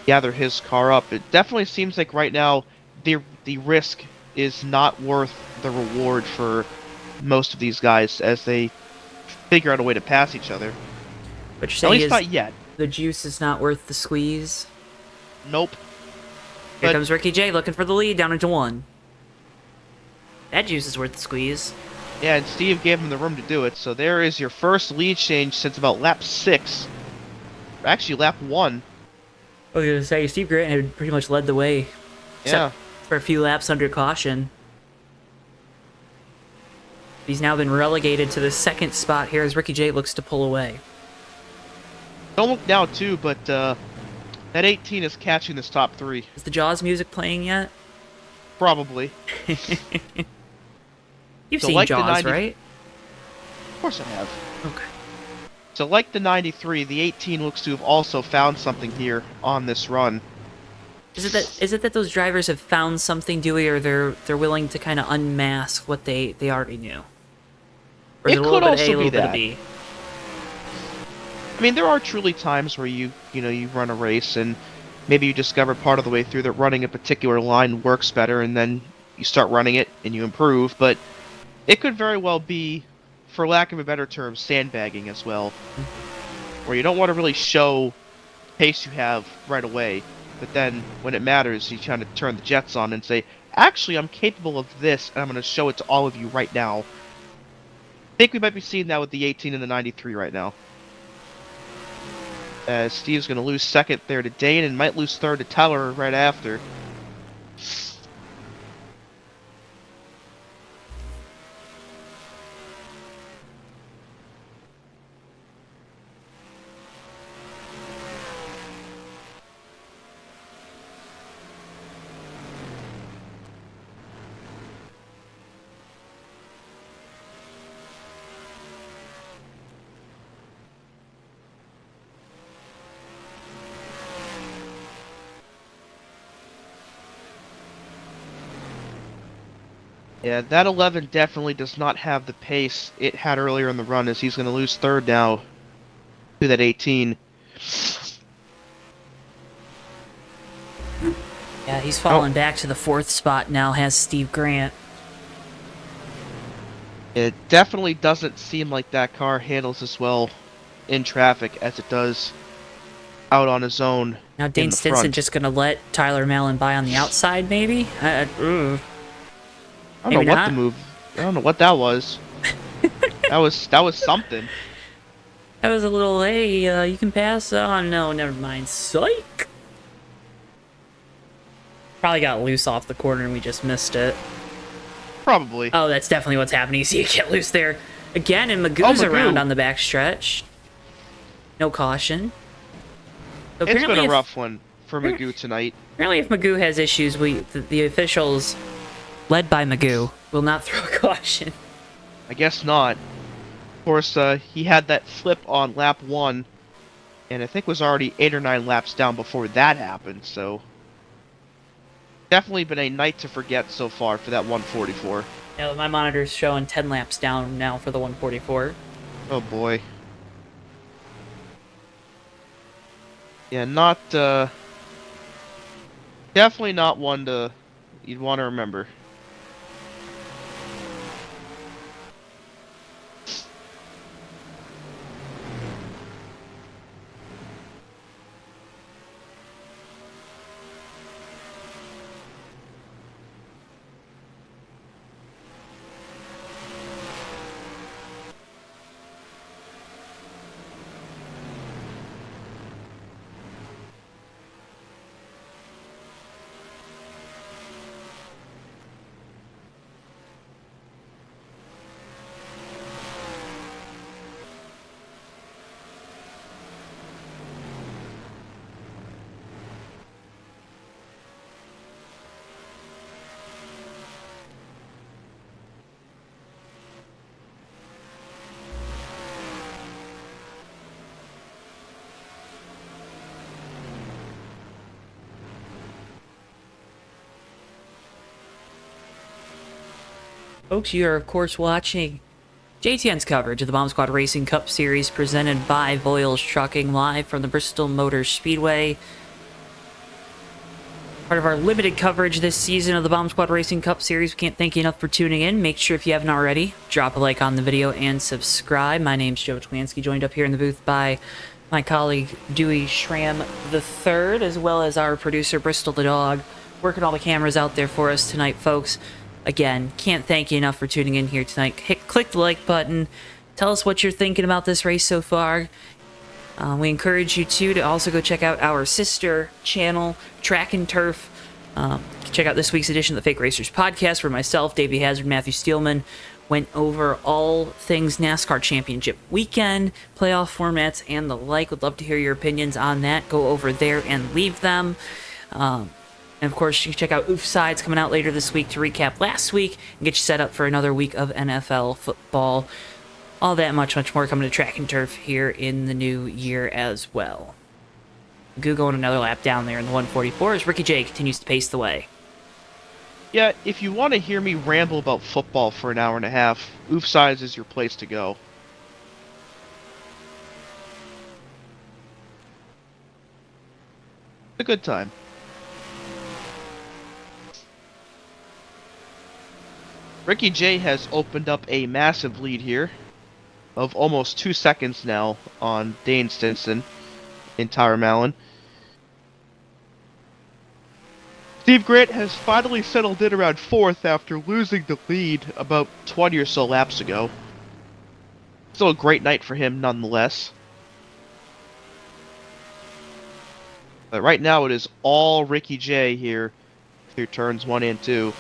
gather his car up. It definitely seems like right now the risk is not worth the reward for most of these guys as they figure out a way to pass each other. What you're At saying least is not yet. the juice is not worth the squeeze. Nope. Here But- comes Ricky J looking for the lead down into 1. That juice is worth the squeeze. Yeah, and Steve gave him the room to do it, so there is your first lead change since about lap 6. Actually, lap 1. I was going to say, Steve Grant had pretty much led the way. Yeah. Except for a few laps under caution. He's now been relegated to the 2nd spot here as Ricky J looks to pull away. Don't look now, too, but that 18 is catching this top 3. Is the Jaws music playing yet? Probably. You've So seen like the Jaws, 90 right? Of course I have. Okay. So like the 93, the 18 looks to have also found something here on this run. Is it that those drivers have found something, Dewey, or they're willing to kind of unmask what they already knew? Or is It a little could bit A, also a little be bit of that. B? I mean, there are truly times where you run a race and maybe you discover part of the way through that running a particular line works better, and then you start running it and you improve. But it could very well be, for lack of a better term, sandbagging as well, where you don't want to really show pace you have right away, but then when it matters, you kind of turn the jets on and say, actually, I'm capable of this, and I'm going to show it to all of you right now. think we might be seeing that with the 18 and the 93 right now. As Steve's going to lose second there to Dane and might lose third to Tyler right after. Yeah, that 11 definitely does not have the pace it had earlier in the run, as he's going to lose third now to that 18. Yeah, he's fallen back to the 4th spot now, has Steve Grant. It definitely doesn't seem like that car handles as well in traffic as it does out on his own. Now Dane Stinson just going to let Tyler Mallon by on the outside, maybe? I don't know what the move. I don't know what that was. that was something. That was a little, hey, you can pass. Oh no, never mind. Psych. Probably got loose off the corner and we just missed it. Probably. Oh, that's definitely what's happening. You see it get loose there again, and Magoo's around on the backstretch. No caution. So it's been a rough one for Magoo tonight. Apparently, if Magoo has issues, the officials, led by Magoo, will not throw a caution. I guess not. Of course, he had that flip on lap 1, and I think was already 8 or 9 laps down before that happened, so... Definitely been a night to forget so far for that 144. Yeah, my monitor's showing 10 laps down now for the 144. Oh boy. Yeah, not, definitely not one you'd want to remember. Folks, you are, of course, watching JTN's coverage of the Bomb Squad Racing Cup Series presented by Voiles Trucking live from the Bristol Motor Speedway. Part of our limited coverage this season of the Bomb Squad Racing Cup Series. We can't thank you enough for tuning in. Make sure, if you haven't already, drop a like on the video and subscribe. My name's Joe Twansky, joined up here in the booth by my colleague Dewey Schramm III, as well as our producer Bristol the Dog, working all the cameras out there for us tonight, folks. Again, can't thank you enough for tuning in here tonight. Click the like button. Tell us what you're thinking about this race so far. We encourage you, too, to also go check out our sister channel, Track and Turf. Check out this week's edition of the Fake Racers podcast, where myself, Davey Hazard, Matthew Steelman went over all things NASCAR Championship weekend, playoff formats, and the like. Would love to hear your opinions on that. Go over there and leave them. And of course, you can check out Oof Sides coming out later this week to recap last week and get you set up for another week of NFL football. All that much more coming to Track and Turf here in the new year as well. Magoo going another lap down there in the 144 as Ricky J continues to pace the way. Yeah, if you want to hear me ramble about football for an hour and a half, Oof Sides is your place to go. A good time. Ricky J has opened up a massive lead here of almost 2 seconds now on Dane Stinson and Tyler Mallon. Steve Grant has finally settled in around 4th after losing the lead about 20 or so laps ago. Still a great night for him nonetheless. But right now it is all Ricky J here through turns 1 and 2.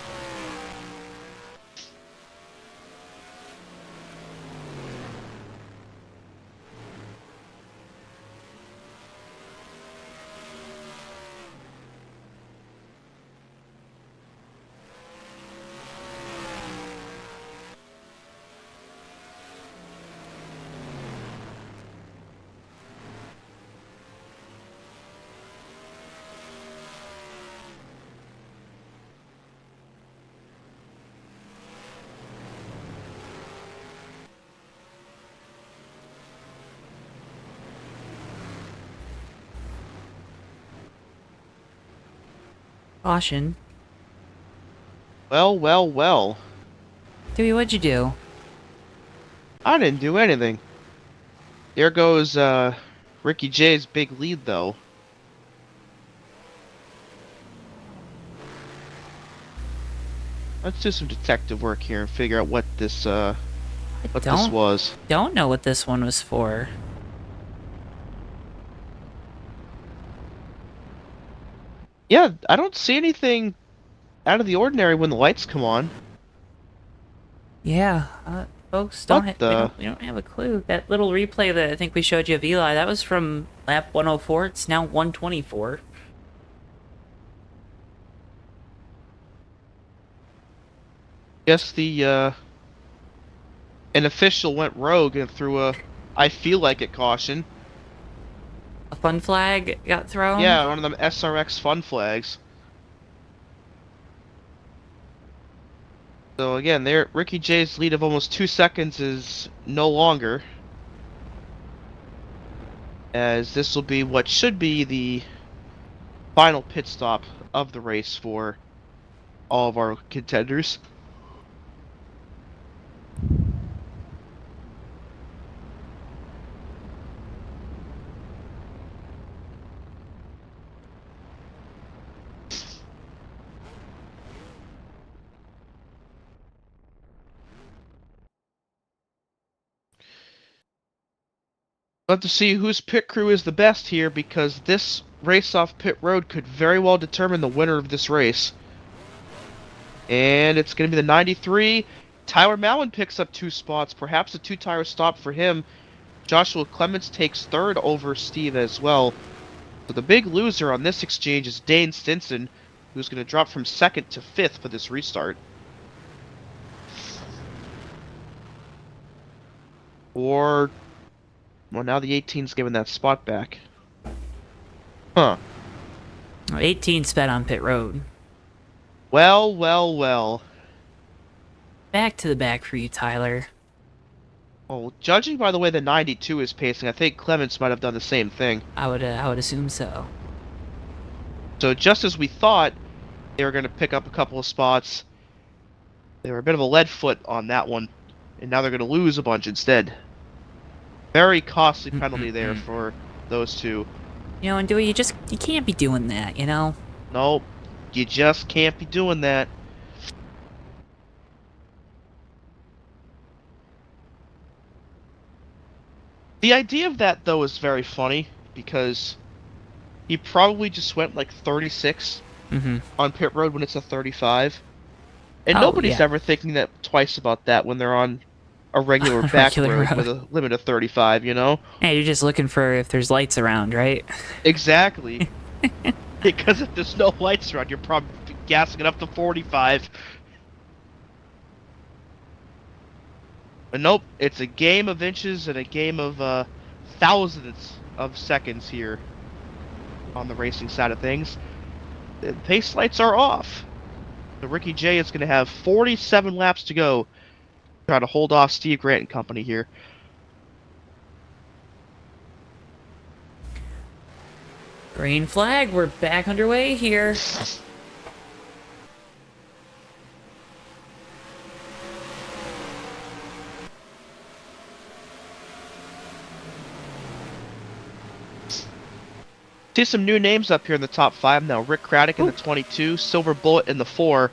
Caution. Well, well, well. Dewey, what'd you do? I didn't do anything. There goes Ricky J's big lead, though. Let's do some detective work here and figure out what this was. Don't know what this one was for. Yeah, I don't see anything out of the ordinary when the lights come on. Yeah, folks, What we don't have a clue. That little replay that I think we showed you of Eli, that was from lap 104. It's now 124. Guess an official went rogue and threw a I feel like it caution. A fun flag got thrown? Yeah, one of them SRX fun flags. So again, there Ricky J's lead of almost 2 seconds is no longer, as this will be what should be the final pit stop of the race for all of our contenders. We'll have to see whose pit crew is the best here, because this race off pit road could very well determine the winner of this race. And it's going to be the 93. Tyler Mallon picks up 2 spots, perhaps a 2-tire stop for him. Joshua Clements takes 3rd over Steve as well. So the big loser on this exchange is Dane Stinson, who's going to drop from 2nd to 5th for this restart. Or... well, now the 18's giving that spot back. Huh. 18 sped on pit road. Well, well, well. Back to the back for you, Tyler. Oh, judging by the way the 92 is pacing, I think Clements might have done the same thing. I would assume so. So just as we thought they were going to pick up a couple of spots, they were a bit of a lead foot on that one, and now they're going to lose a bunch instead. Very costly penalty there for those two. You know, and Dewey, you can't be doing that, you know? Nope, you just can't be doing that. The idea of that, though, is very funny, because he probably just went like 36 on pit road when it's a 35. And nobody's ever thinking that twice about that when they're on a regular back road with a limit of 35, you know? Hey, you're just looking for if there's lights around, right? Exactly. Because if there's no lights around, you're probably gassing it up to 45. But nope, it's a game of inches and a game of thousands of seconds here on the racing side of things. The pace lights are off. So Ricky J is going to have 47 laps to go. Try to hold off Steve Grant and company here. Green flag, we're back underway here. See some new names up here in the top 5 now. Rick Craddock in the 22, Silver Bullet in the 4.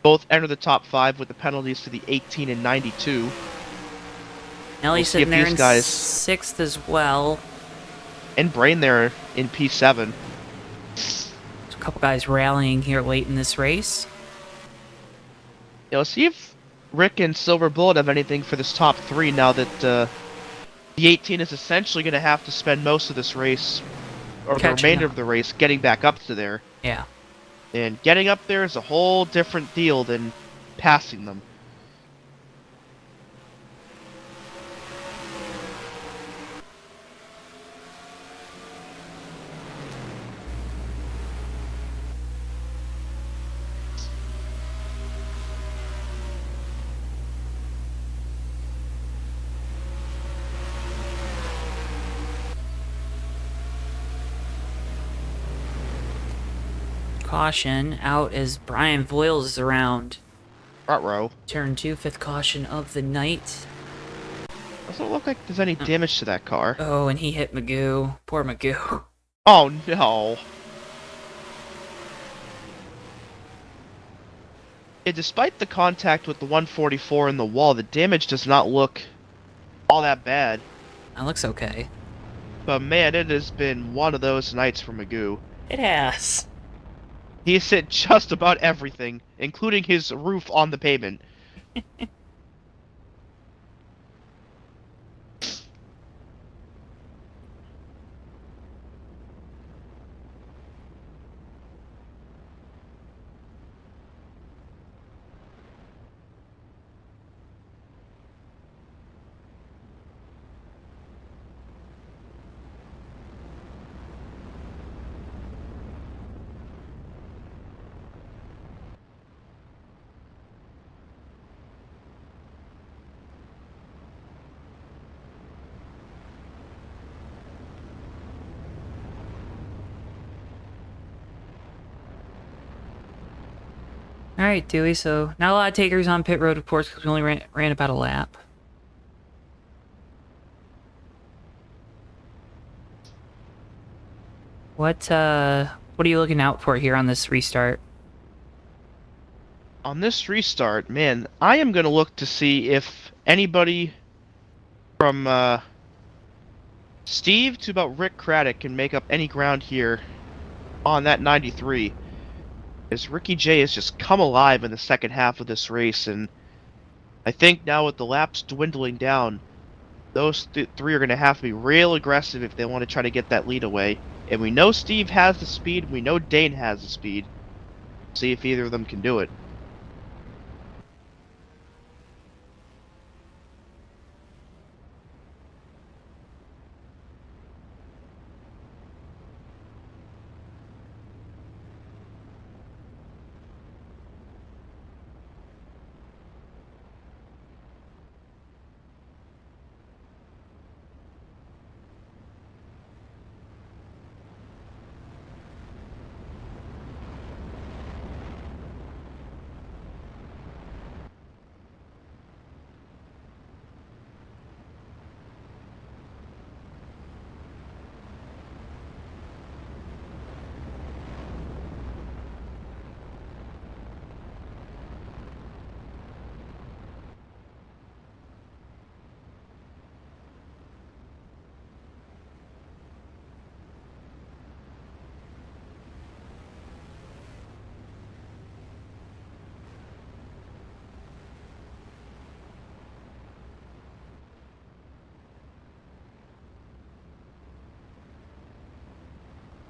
Both enter the top 5 with the penalties to the 18 and 92. Nelly's see if sitting there these in guys- 6th as well. And Brain there in P7. There's a couple guys rallying here late in this race. See if Rick and Silver Bullet have anything for this top 3 now that the 18 is essentially going to have to spend most of this race, or the Catching remainder up. of the race, getting back up to there. Yeah. And getting up there is a whole different deal than passing them. Caution out as Brian Voiles is around. Front row. Turn 2, 5th caution of the night. Doesn't look like there's any damage to that car. Oh, and he hit Magoo. Poor Magoo. Oh no. Yeah, despite the contact with the 144 in the wall, the damage does not look all that bad. That looks okay. But man, it has been one of those nights for Magoo. It has. He's hit just about everything, including his roof on the pavement. Alright, Dewey, so not a lot of takers on pit road, of course, because we only ran about a lap. What are you looking out for here on this restart? On this restart, man, I am going to look to see if anybody from Steve to about Rick Craddock can make up any ground here on that 93. As Ricky J has just come alive in the second half of this race, and I think now with the laps dwindling down, those three are going to have to be real aggressive if they want to try to get that lead away. And we know Steve has the speed, we know Dane has the speed. See if either of them can do it.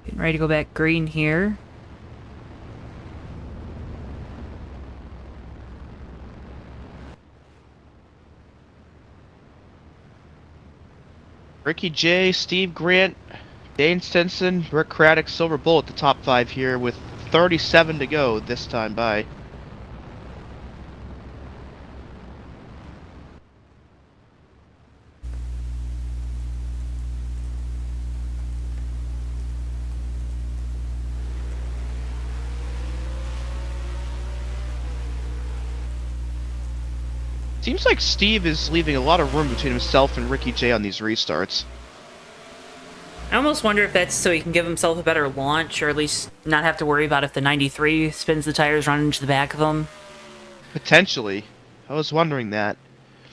Getting ready to go back green here. Ricky J, Steve Grant, Dane Stinson, Rick Craddock, Silver Bullet, the top 5 here with 37 to go this time by. Seems like Steve is leaving a lot of room between himself and Ricky J on these restarts. I almost wonder if that's so he can give himself a better launch, or at least not have to worry about if the 93 spins the tires, run into the back of him. Potentially. I was wondering that.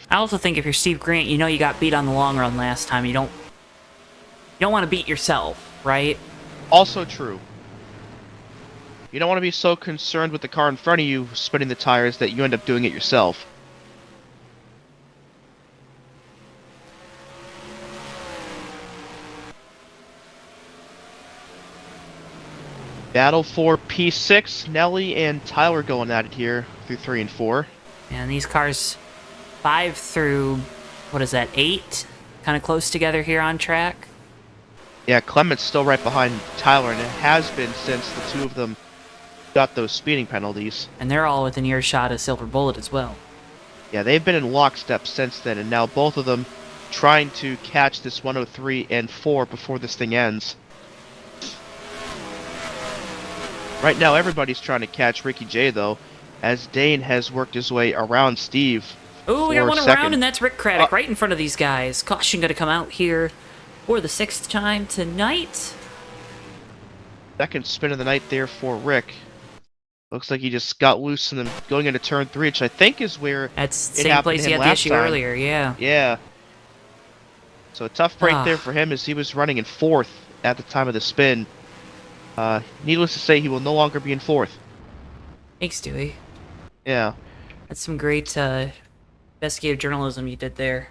I also think if you're Steve Grant, you know you got beat on the long run last time. You don't want to beat yourself, right? Also true. You don't want to be so concerned with the car in front of you spinning the tires that you end up doing it yourself. Battle for P6, Nelly and Tyler going at it here through 3 and 4. And these cars 5 through, what is that, 8? Kind of close together here on track. Yeah, Clement's still right behind Tyler, and it has been since the two of them got those speeding penalties. And they're all within earshot of Silver Bullet as well. Yeah, they've been in lockstep since then, and now both of them trying to catch this 103 and 4 before this thing ends. Right now, everybody's trying to catch Ricky J, though, as Dane has worked his way around Steve. Oh, we got one second. around, and that's Rick Craddock right in front of these guys. Caution going to come out here for the 6th time tonight. Second spin of the night there for Rick. Looks like he just got loose and then going into turn 3, which I think is where That's the it same happened place to he him had the last issue time. earlier, yeah. Yeah. So a tough break there for him as he was running in 4th at the time of the spin. Needless to say, he will no longer be in 4th. Thanks, Dewey. Yeah. That's some great investigative journalism you did there.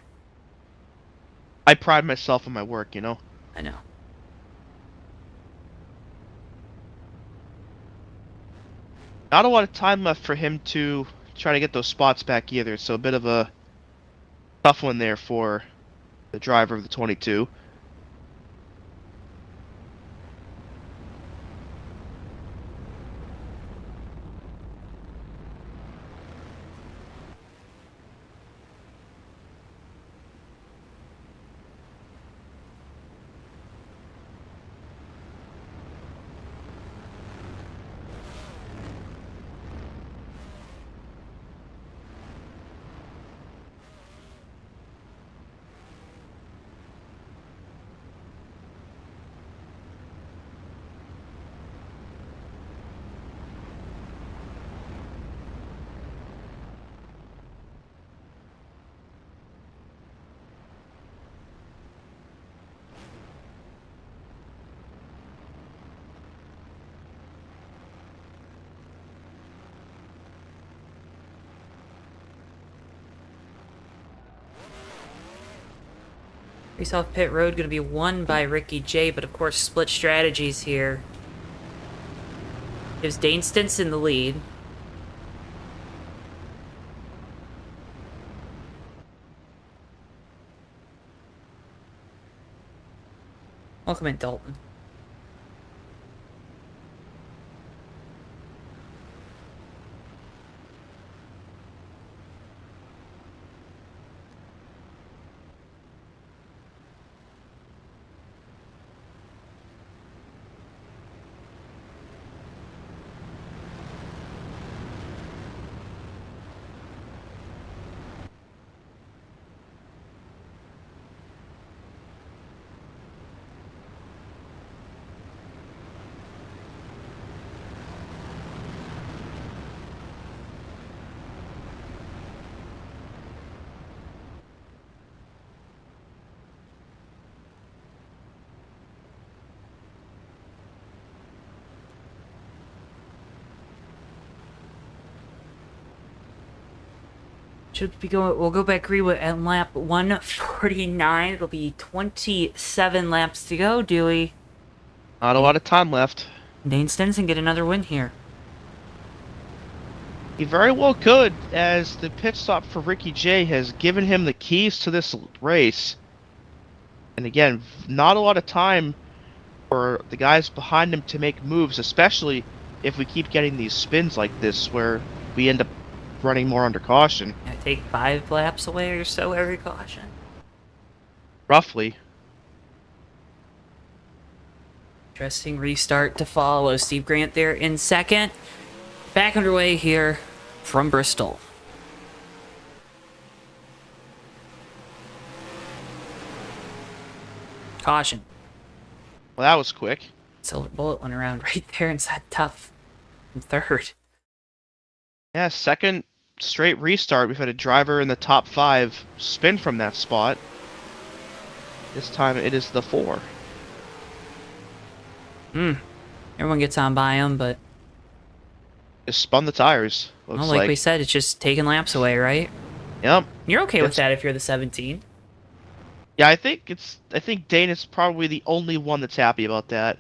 I pride myself on my work, you know? I know. Not a lot of time left for him to try to get those spots back either, so a bit of a tough one there for the driver of the 22. Race off pit road going to be won by Ricky J, but of course split strategies here. Gives Dane Stinson the lead. Welcome in, Dalton. Should be going. We'll go back green at lap 149. It'll be 27 laps to go, Dewey. Not a lot of time left. Dane Stinson get another win here. He very well could, as the pit stop for Ricky J has given him the keys to this race. And again, not a lot of time for the guys behind him to make moves, especially if we keep getting these spins like this where we end up running more under caution. Yeah, take 5 laps away or so every caution. Roughly. Interesting restart to follow. Steve Grant there in second. Back underway here from Bristol. Caution. Well, that was quick. Silver Bullet went around right there inside tough in third. Yeah, second straight restart, we've had a driver in the top 5 spin from that spot. This time it is the 4. Everyone gets on by him, but Just spun the tires. Looks well, like we said, it's just taking laps away, right? Yep. You're okay with that if you're the 17. Yeah, I think Dane is probably the only one that's happy about that.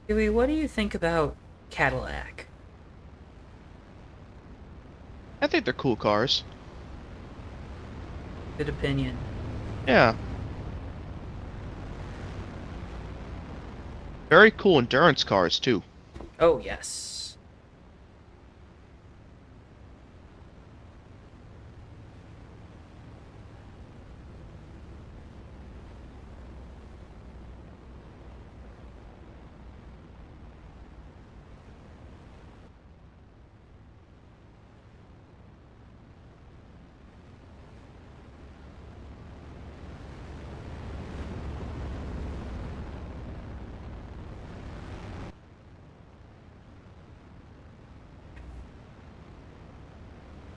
Huey, what do you think about Cadillac? I think they're cool cars. Good opinion. Yeah. Very cool endurance cars, too. Oh, yes.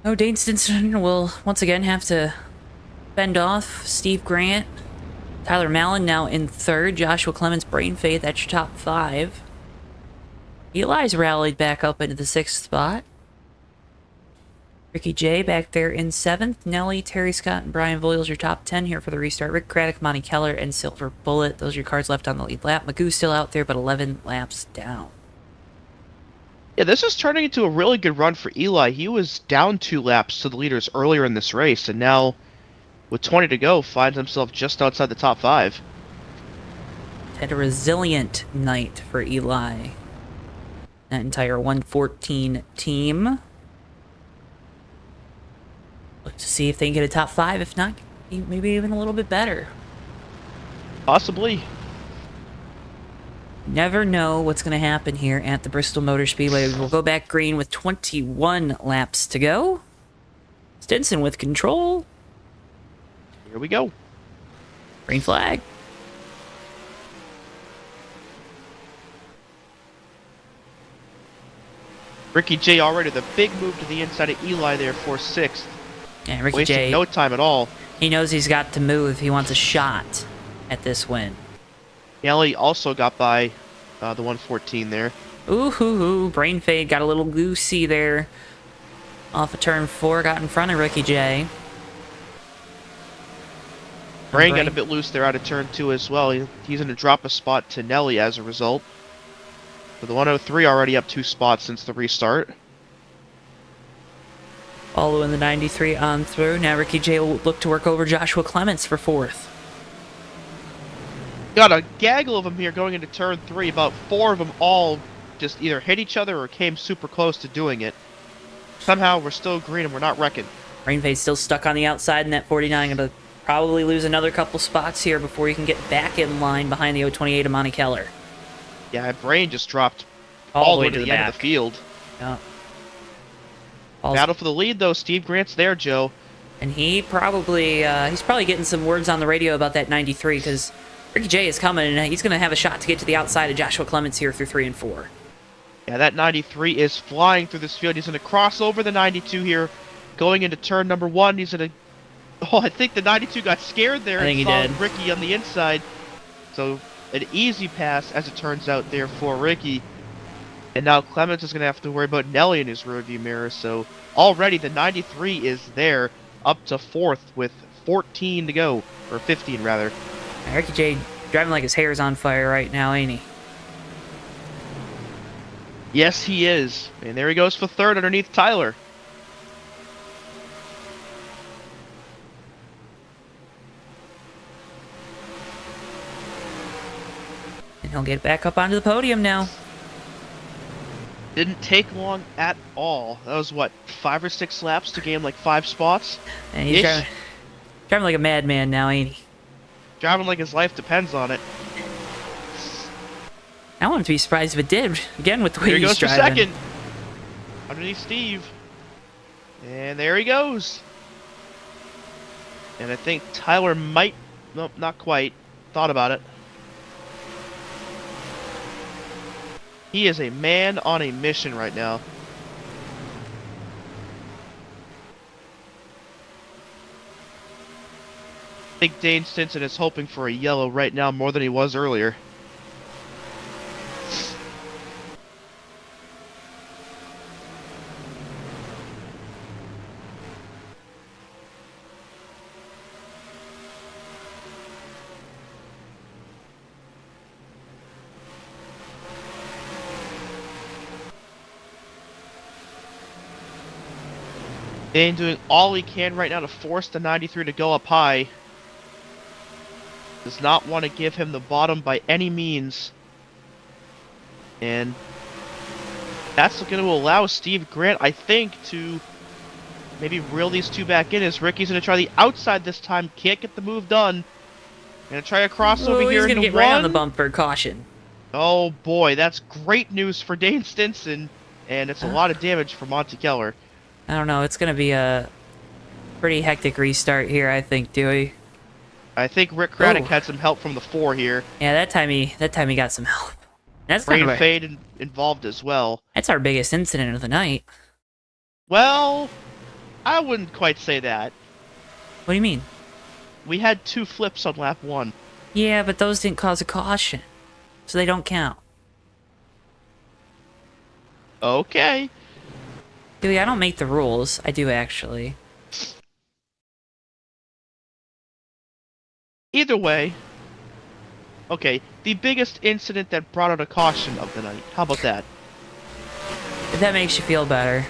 Oh, Dane Stinson will once again have to fend off Steve Grant. Tyler Mallon now in 3rd. Joshua Clemens, Brain Faith, that's your top 5. Eli's rallied back up into the 6th spot. Ricky J back there in 7th. Nelly, Terry Scott, and Brian Voiles your top 10 here for the restart. Rick Craddock, Monty Keller, and Silver Bullet. Those are your cars left on the lead lap. Magoo's still out there, but 11 laps down. Yeah, this is turning into a really good run for Eli. He was down 2 laps to the leaders earlier in this race, and now, with 20 to go, finds himself just outside the top 5. Had a resilient night for Eli. That entire 114 team. Look to see if they can get a top 5. If not, maybe even a little bit better. Possibly. Never know what's going to happen here at the Bristol Motor Speedway. We'll go back green with 21 laps to go. Stinson with control. Here we go. Green flag. Ricky J already the big move to the inside of Eli there for 6th. Yeah, Ricky Wasting J, no time at all. he knows he's got to move. He wants a shot at this win. Nelly also got by the 114 there. Ooh, hoo, hoo. Brain fade. Got a little goosey there. Off of turn 4. Got in front of Ricky J. Brain got a bit loose there out of turn 2 as well. He's going to drop a spot to Nelly as a result. So the 103 already up 2 spots since the restart. Following the 93 on through. Now Ricky J will look to work over Joshua Clements for 4th. Got a gaggle of them here going into turn 3. About 4 of them all just either hit each other or came super close to doing it. Somehow we're still green and we're not wrecking. Brainfade's still stuck on the outside in that 49. Going to probably lose another couple spots here before he can get back in line behind the 028 of Monty Keller. Yeah, Brain just dropped all the way to the end back of the field. Yeah. Battle for the lead, though. Steve Grant's there, Joe. And he probably, he's probably getting some words on the radio about that 93, because Ricky J is coming, and he's going to have a shot to get to the outside of Joshua Clements here through 3 and 4. Yeah, that 93 is flying through this field. He's going to cross over the 92 here, going into turn number 1. He's going to Oh, I think the 92 got scared there I think and he saw did. Ricky on the inside. So an easy pass, as it turns out, there for Ricky. And now Clements is going to have to worry about Nelly in his rearview mirror. So already the 93 is there, up to 4th with 14 to go. Or 15, rather. Ricky J driving like his hair's on fire right now, ain't he? Yes, he is. And there he goes for 3rd underneath Tyler. And he'll get back up onto the podium now. Didn't take long at all. That was, what, 5 or 6 laps to gain like 5 spots? And he's Ish. driving like a madman now, ain't he? Driving like his life depends on it. I wouldn't be surprised if it did. Again, with the way There he he's goes for driving. 2nd. Underneath Steve. And there he goes. And I think Tyler might... Nope, not quite. Thought about it. He is a man on a mission right now. I think Dane Stinson is hoping for a yellow right now more than he was earlier. Dane doing all he can right now to force the 93 to go up high. Does not want to give him the bottom by any means. And that's going to allow Steve Grant, I think, to maybe reel these two back in, as Ricky's going to try the outside this time. Can't get the move done. Going to try a crossover here He's into gonna get one. right on the bumper. Caution. Oh boy, that's great news for Dane Stinson. And it's a lot of damage for Monty Keller. I don't know. It's gonna be a pretty hectic restart here, I think, Dewey. I think Rick Craddock Oh. had some help from the 4 here. Yeah, that time he got some help. That's kind Rain of Fade involved as well. that's our biggest incident of the night. Well, I wouldn't quite say that. What do you mean? We had 2 flips on lap 1. Yeah, but those didn't cause a caution, so they don't count. Okay. Dewey, I don't make the rules. I do actually. Either way. Okay, the biggest incident that brought out a caution of the night. How about that? If that makes you feel better.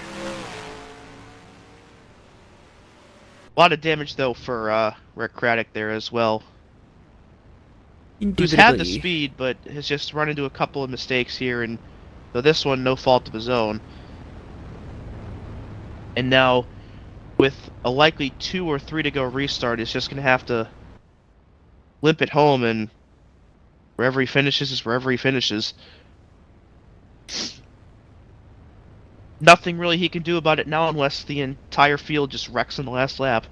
A lot of damage, though, for Rick Craddock there as well. Who's had the speed, but has just run into a couple of mistakes here, and though this one, no fault of his own. And now, with a likely 2 or 3 to go restart, he's just going to have to limp it home, and wherever he finishes is wherever he finishes. Nothing really he can do about it now unless the entire field just wrecks in the last lap.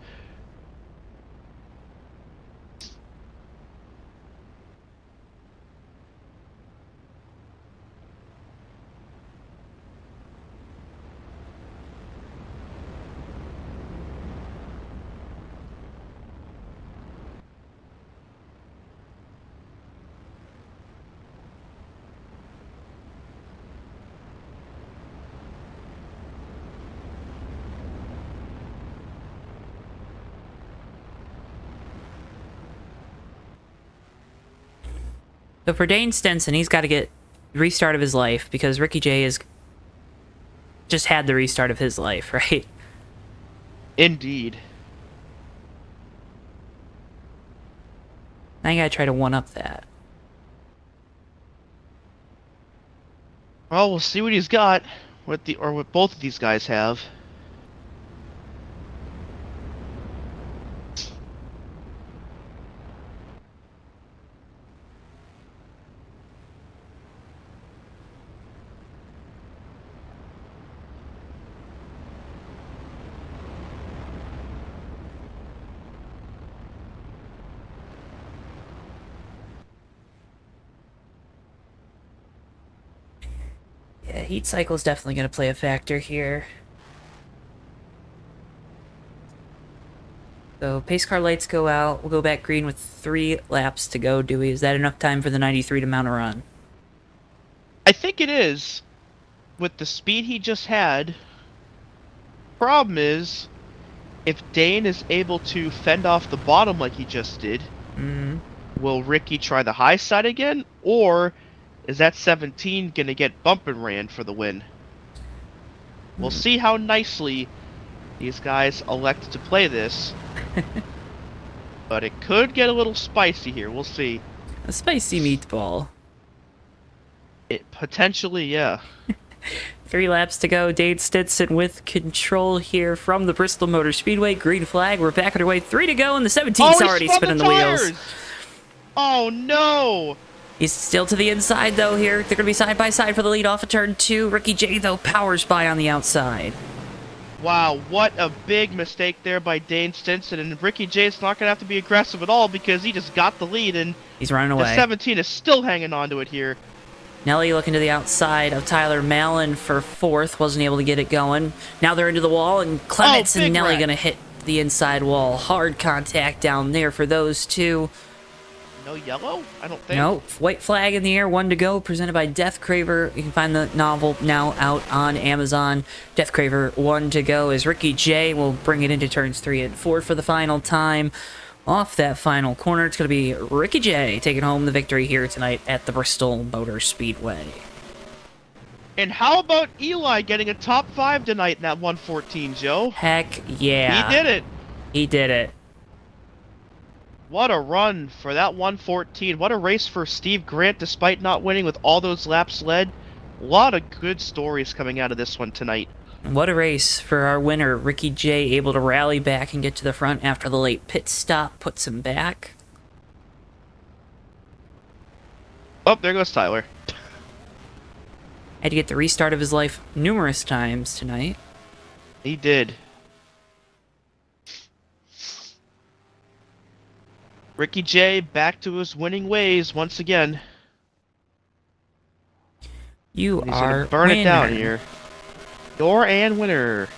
So for Dane Stinson, he's got to get the restart of his life because Ricky J is just had the restart of his life, right? Indeed. Now you gotta try to one-up that. Well, we'll see what he's got, what both of these guys have. Yeah, heat cycle is definitely gonna play a factor here. So pace car lights go out. We'll go back green with 3 laps to go, Dewey. Is that enough time for the 93 to mount a run? I think it is. With the speed he just had, problem is, if Dane is able to fend off the bottom like he just did, will Ricky try the high side again? Or is that 17 going to get bump and ran for the win? We'll see how nicely these guys elect to play this. But it could get a little spicy here. We'll see. A spicy meatball. It potentially, yeah. 3 laps to go. Dane Stinson with control here from the Bristol Motor Speedway. Green flag. We're back underway. 3 to go, and the 17's already spinning the wheels. Oh, no! He's still to the inside, though, here. They're going to be side by side for the lead off of turn 2. Ricky J, though, powers by on the outside. Wow, what a big mistake there by Dane Stinson. And Ricky J's not going to have to be aggressive at all because he just got the lead, and he's running away. The 17 is still hanging on to it here. Nelly looking to the outside of Tyler Mallon for 4th. Wasn't able to get it going. Now they're into the wall, and Clements and Nelly going to hit the inside wall. Hard contact down there for those two. No yellow? I don't think. No. White flag in the air. 1 to go. Presented by Death Craver. You can find the novel now out on Amazon. Death Craver, 1 to go, as Ricky J will bring it into turns 3 and 4 for the final time. Off that final corner, it's going to be Ricky J taking home the victory here tonight at the Bristol Motor Speedway. And how about Eli getting a top 5 tonight in that 114, Joe? Heck yeah. He did it. He did it. What a run for that 114. What a race for Steve Grant despite not winning with all those laps led. A lot of good stories coming out of this one tonight. What a race for our winner, Ricky J, able to rally back and get to the front after the late pit stop, puts him back. Oh, there goes Tyler. Had to get the restart of his life numerous times tonight. He did. Ricky J back to his winning ways once again. You He's are gonna burn it down winner. here. Door and winner.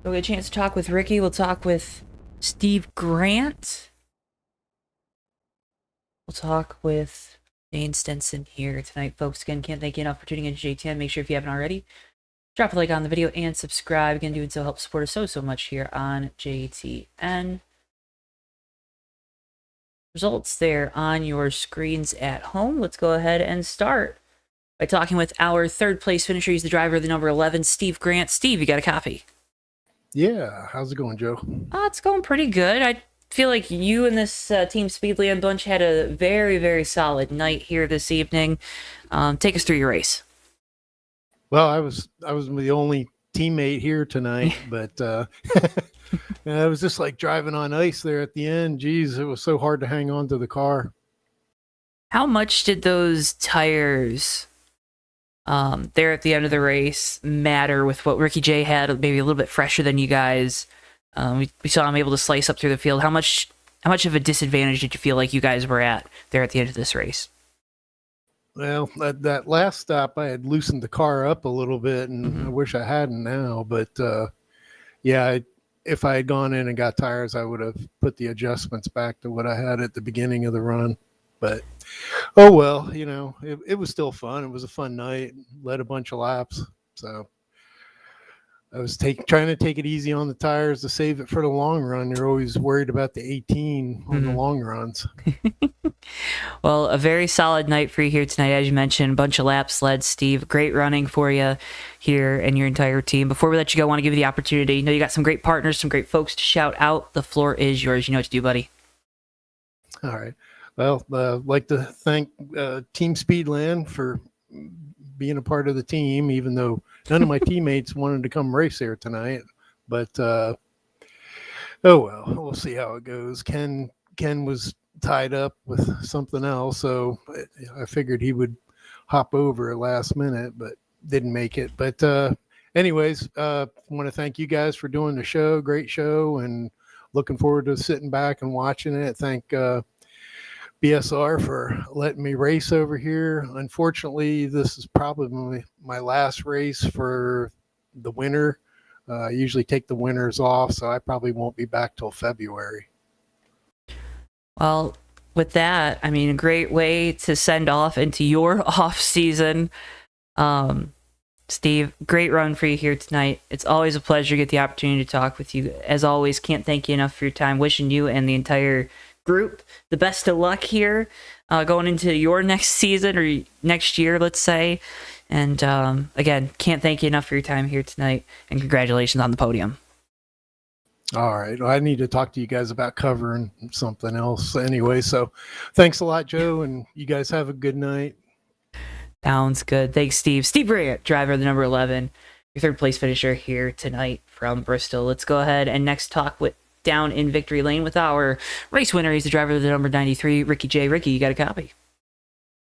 We'll get a chance to talk with Ricky. We'll talk with Steve Grant. We'll talk with Dane Stinson here tonight, folks. Again, can't thank you enough for tuning in to JTN. Make sure if you haven't already, drop a like on the video and subscribe. Again, doing so helps support us so much here on JTN. Results there on your screens at home. Let's go ahead and start by talking with our 3rd place finisher. He's the driver of the number 11, Steve Grant. Steve, you got a copy? Yeah, how's it going, Joe? It's going pretty good. I feel like you and this Team Speedland bunch had a very, very solid night here this evening. Take us through your race. Well, I was the only teammate here tonight, but yeah, it was just like driving on ice there at the end. Geez, it was so hard to hang on to the car. How much did those tires there at the end of the race matter with what Ricky J had, maybe a little bit fresher than you guys? We saw him able to slice up through the field. How much of a disadvantage did you feel like you guys were at there at the end of this race? Well, that last stop, I had loosened the car up a little bit, and I wish I hadn't now. But yeah, if I had gone in and got tires, I would have put the adjustments back to what I had at the beginning of the run. But oh well, you know, it was still fun. It was a fun night. Led a bunch of laps, so I was trying to take it easy on the tires to save it for the long run. They're always worried about the 18 on the long runs. Well, a very solid night for you here tonight, as you mentioned. A bunch of laps led, Steve. Great running for you here and your entire team. Before we let you go, I want to give you the opportunity. You know you got some great partners, some great folks to shout out. The floor is yours. You know what to do, buddy. All right. Well, I'd like to thank Team Speedland for being a part of the team, even though none of my teammates wanted to come race there tonight. But oh well, we'll see how it goes. Ken was tied up with something else, so I figured he would hop over at last minute, but didn't make it. But anyways, I want to thank you guys for doing the show. Great show, and looking forward to sitting back and watching it. Thank BSR for letting me race over here. Unfortunately, this is probably my last race for the winter. I usually take the winters off, so I probably won't be back till February. Well, with that, I mean, a great way to send off into your off season. Steve, great run for you here tonight. It's always a pleasure to get the opportunity to talk with you. As always, can't thank you enough for your time. Wishing you and the entire group the best of luck here going into your next season or next year, let's say. And again, can't thank you enough for your time here tonight, and congratulations on the podium. All right. Well, I need to talk to you guys about covering something else anyway. So thanks a lot, Joe, and you guys have a good night. Sounds good. Thanks, Steve. Steve Bryant, driver of the number 11, your third place finisher here tonight from Bristol. Let's go ahead and next talk with down in victory lane with our race winner. He's the driver of the number 93, Ricky J. Ricky, you got a copy?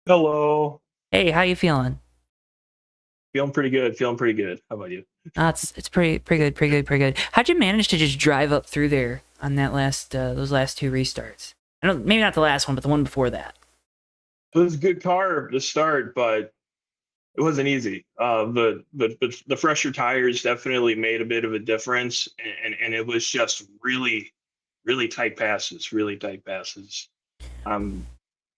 Hello. Hey, how you feeling? Feeling pretty good. How about you? It's pretty good. How'd you manage to just drive up through there on that those last two restarts? I don't, maybe not the last one, but the one before that. It was a good car to start, but it wasn't easy. The fresher tires definitely made a bit of a difference, and it was just really tight passes.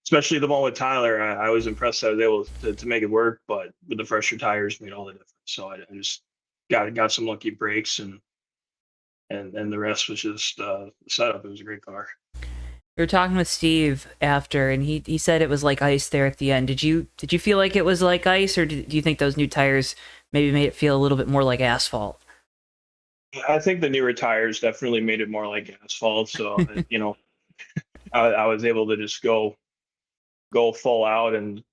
Especially the one with Tyler, I was impressed that I was able to make it work, but with the fresher tires made all the difference. So I just got some lucky breaks, and the rest was just the setup. It was a great car. We were talking with Steve after, and he said it was like ice there at the end. Did you feel like it was like ice, or do you think those new tires maybe made it feel a little bit more like asphalt? I think the newer tires definitely made it more like asphalt. So I was able to just go full out, and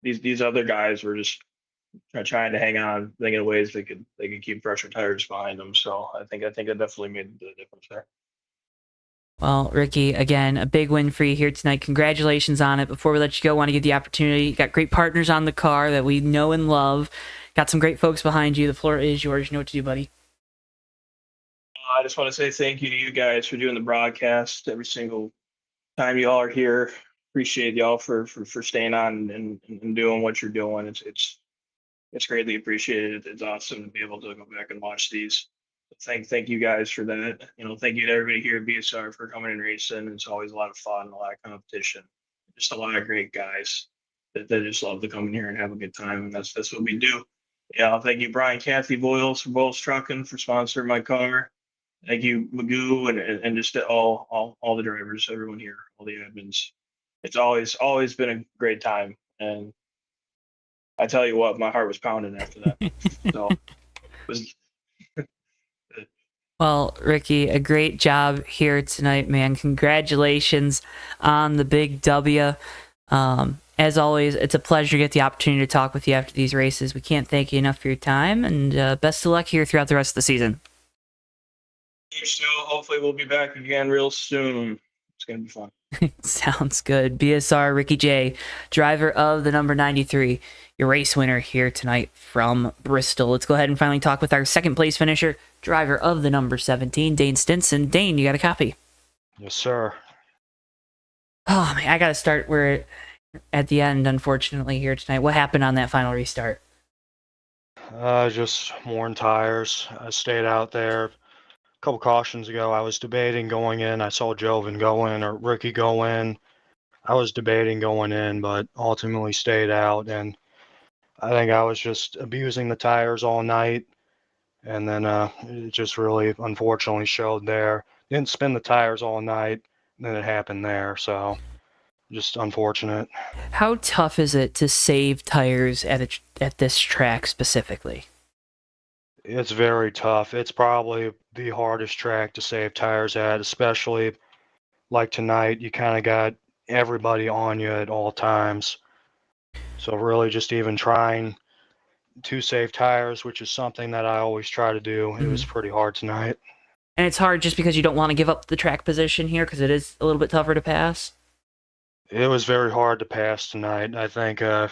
these other guys were just trying to hang on, thinking of ways they could keep fresher tires behind them. So I think it definitely made the difference there. Well, Ricky, again, a big win for you here tonight. Congratulations on it. Before we let you go, I want to give the opportunity. You got great partners on the car that we know and love. Got some great folks behind you. The floor is yours. You know what to do, buddy. I just want to say thank you to you guys for doing the broadcast every single time you all are here. Appreciate y'all for staying on and doing what you're doing. It's greatly appreciated. It's awesome to be able to go back and watch these. Thank you guys for that. Thank you to everybody here at BSR for coming and racing. It's always a lot of fun, a lot of competition, just a lot of great guys that just love to come in here and have a good time, and that's what we do. Yeah, thank you, Brian, Kathy Boyles from Boyles Trucking for sponsoring my car. Thank you, Magoo, and just all the drivers, everyone here, all the admins. It's always been a great time, and I tell you what, my heart was pounding after that. So it was. Well, Ricky, a great job here tonight, man. Congratulations on the big W. As always, it's a pleasure to get the opportunity to talk with you after these races. We can't thank you enough for your time, and best of luck here throughout the rest of the season. So hopefully we'll be back again real soon. It's going to be fun. Sounds good. BSR Ricky J, driver of the number 93, your race winner here tonight from Bristol. Let's go ahead and finally talk with our second place finisher, driver of the number 17, Dane Stinson. Dane, you got a copy? Yes, sir. Oh, man, I got to start where at the end, unfortunately, here tonight. What happened on that final restart? Just worn tires. I stayed out there. A couple cautions ago, I was debating going in. I saw Joven go in or Ricky go in. I was debating going in, but ultimately stayed out. And I think I was just abusing the tires all night. And then it just really unfortunately showed there. Didn't spin the tires all night, and then it happened there. So just unfortunate. How tough is it to save tires at this track specifically? It's very tough. It's probably the hardest track to save tires at, especially like tonight. You kind of got everybody on you at all times. So really just even trying to save tires, which is something that I always try to do. It was pretty hard tonight. And it's hard just because you don't want to give up the track position here because it is a little bit tougher to pass? It was very hard to pass tonight. I think I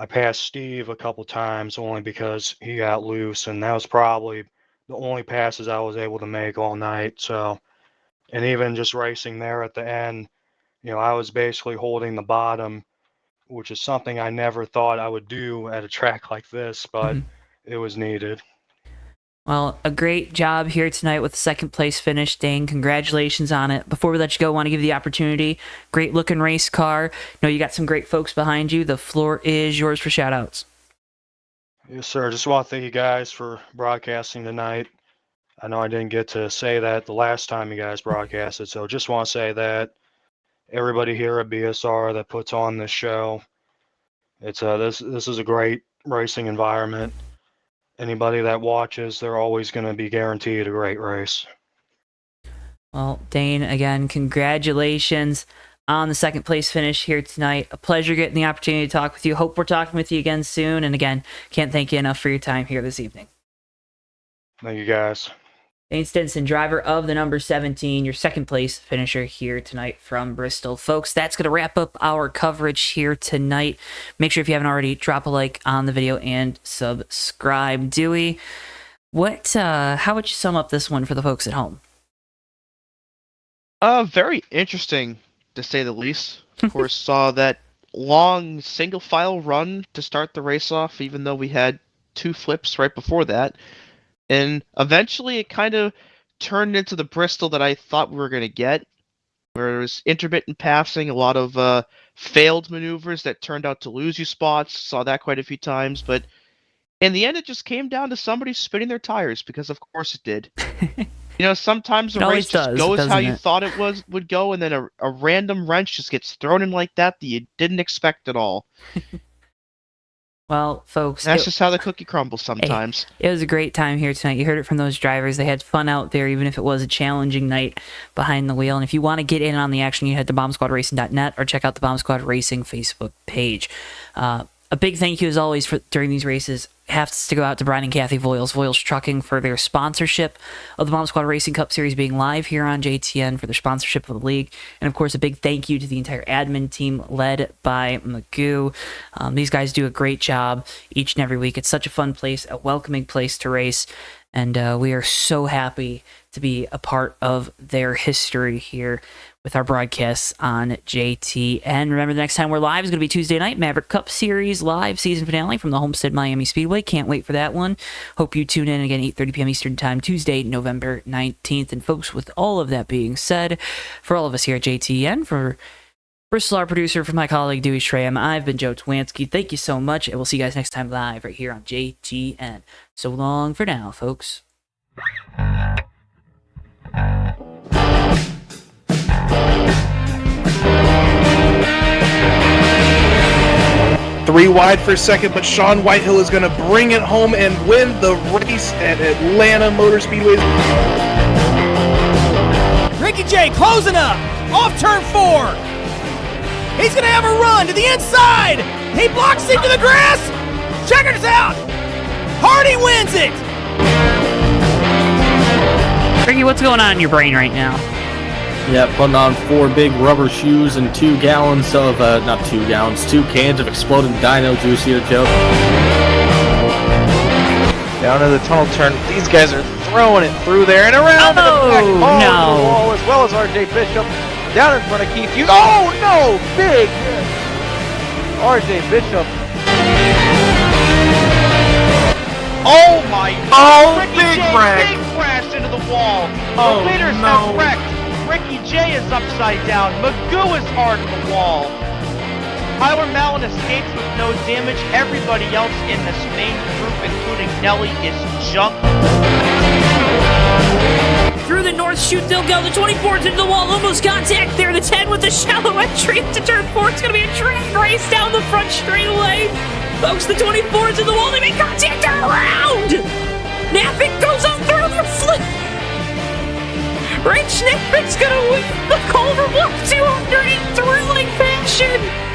passed Steve a couple times only because he got loose, and that was probably the only passes I was able to make all night. So, and even just racing there at the end, I was basically holding the bottom, which is something I never thought I would do at a track like this, but it was needed. Well, a great job here tonight with the second place finish, Dane. Congratulations on it. Before we let you go, I want to give you the opportunity. Great looking race car. You got some great folks behind you. The floor is yours for shout outs. Yes, sir. Just want to thank you guys for broadcasting tonight. I know I didn't get to say that the last time you guys broadcasted, so just want to say that everybody here at BSR that puts on this show, it's this is a great racing environment. Anybody that watches, they're always going to be guaranteed a great race. Well, Dane, again, congratulations on the second place finish here tonight. A pleasure getting the opportunity to talk with you. Hope we're talking with you again soon. And again, can't thank you enough for your time here this evening. Thank you, guys. Dane Stinson, driver of the number 17, your second place finisher here tonight from Bristol. Folks, that's going to wrap up our coverage here tonight. Make sure if you haven't already, drop a like on the video and subscribe. Dewey, how would you sum up this one for the folks at home? Very interesting, to say the least. Of course, saw that long single file run to start the race off, even though we had 2 flips right before that. And eventually it kind of turned into the Bristol that I thought we were going to get, where it was intermittent passing, a lot of failed maneuvers that turned out to lose you spots. Saw that quite a few times. But in the end, it just came down to somebody spinning their tires, because of course it did. Sometimes a race just goes how you thought it would go, and then a random wrench just gets thrown in like that you didn't expect at all. Well, folks, that's just how the cookie crumbles sometimes. It was a great time here tonight. You heard it from those drivers. They had fun out there, even if it was a challenging night behind the wheel. And if you want to get in on the action, you head to bombsquadracing.net or check out the Bomb Squad Racing Facebook page. A big thank you, as always, during these races has to go out to Brian and Kathy Voiles Trucking for their sponsorship of the Bomb Squad Racing Cup Series being live here on JTN, for their sponsorship of the league. And, of course, a big thank you to the entire admin team led by Magoo. These guys do a great job each and every week. It's such a fun place, a welcoming place to race. And we are so happy to be a part of their history here with our broadcasts on JTN. Remember, the next time we're live is going to be Tuesday night, Maverick Cup Series live season finale from the Homestead Miami Speedway. Can't wait for that one. Hope you tune in again, 8:30 p.m. Eastern Time, Tuesday, November 19th. And folks, with all of that being said, for all of us here at JTN, for Bristol, our producer, for my colleague Dewey Schramm, I've been Joe Twansky. Thank you so much, and we'll see you guys next time live right here on JTN. So long for now, folks. 3 wide for second, but Sean Whitehill is going to bring it home and win the race at Atlanta Motor Speedway. Ricky J closing up, off turn 4. He's going to have a run to the inside. He blocks into the grass. Checkers out. Hardy wins it. Ricky, what's going on in your brain right now? Yeah, putting on 4 big rubber shoes and 2 gallons of, not 2 gallons, 2 cans of exploding dino juice here, Joe. Down to the tunnel turn. These guys are throwing it through there and around to the back. Oh, no. The wall, as well as RJ Bishop. Down in front of Keith Hughes. Oh, no! Big hit. RJ Bishop. Oh, my God. Oh, big wreck. Big crash into the wall. Oh, the leaders no. have wrecked. Ricky J is upside down. Magoo is hard in the wall. Tyler Mallon escapes with no damage. Everybody else in this main group, including Nelly, is junk. Through the north chute they'll go. The 24's into the wall. Almost contact there. The 10 with the shallow entry into turn 4. It's going to be a drag race down the front straightaway. Folks, the 24's in the wall. They make contact. Turn around. Knappick goes on through the flip. Rich Knappick's going to win the Culver Bluff 200 in thrilling fashion.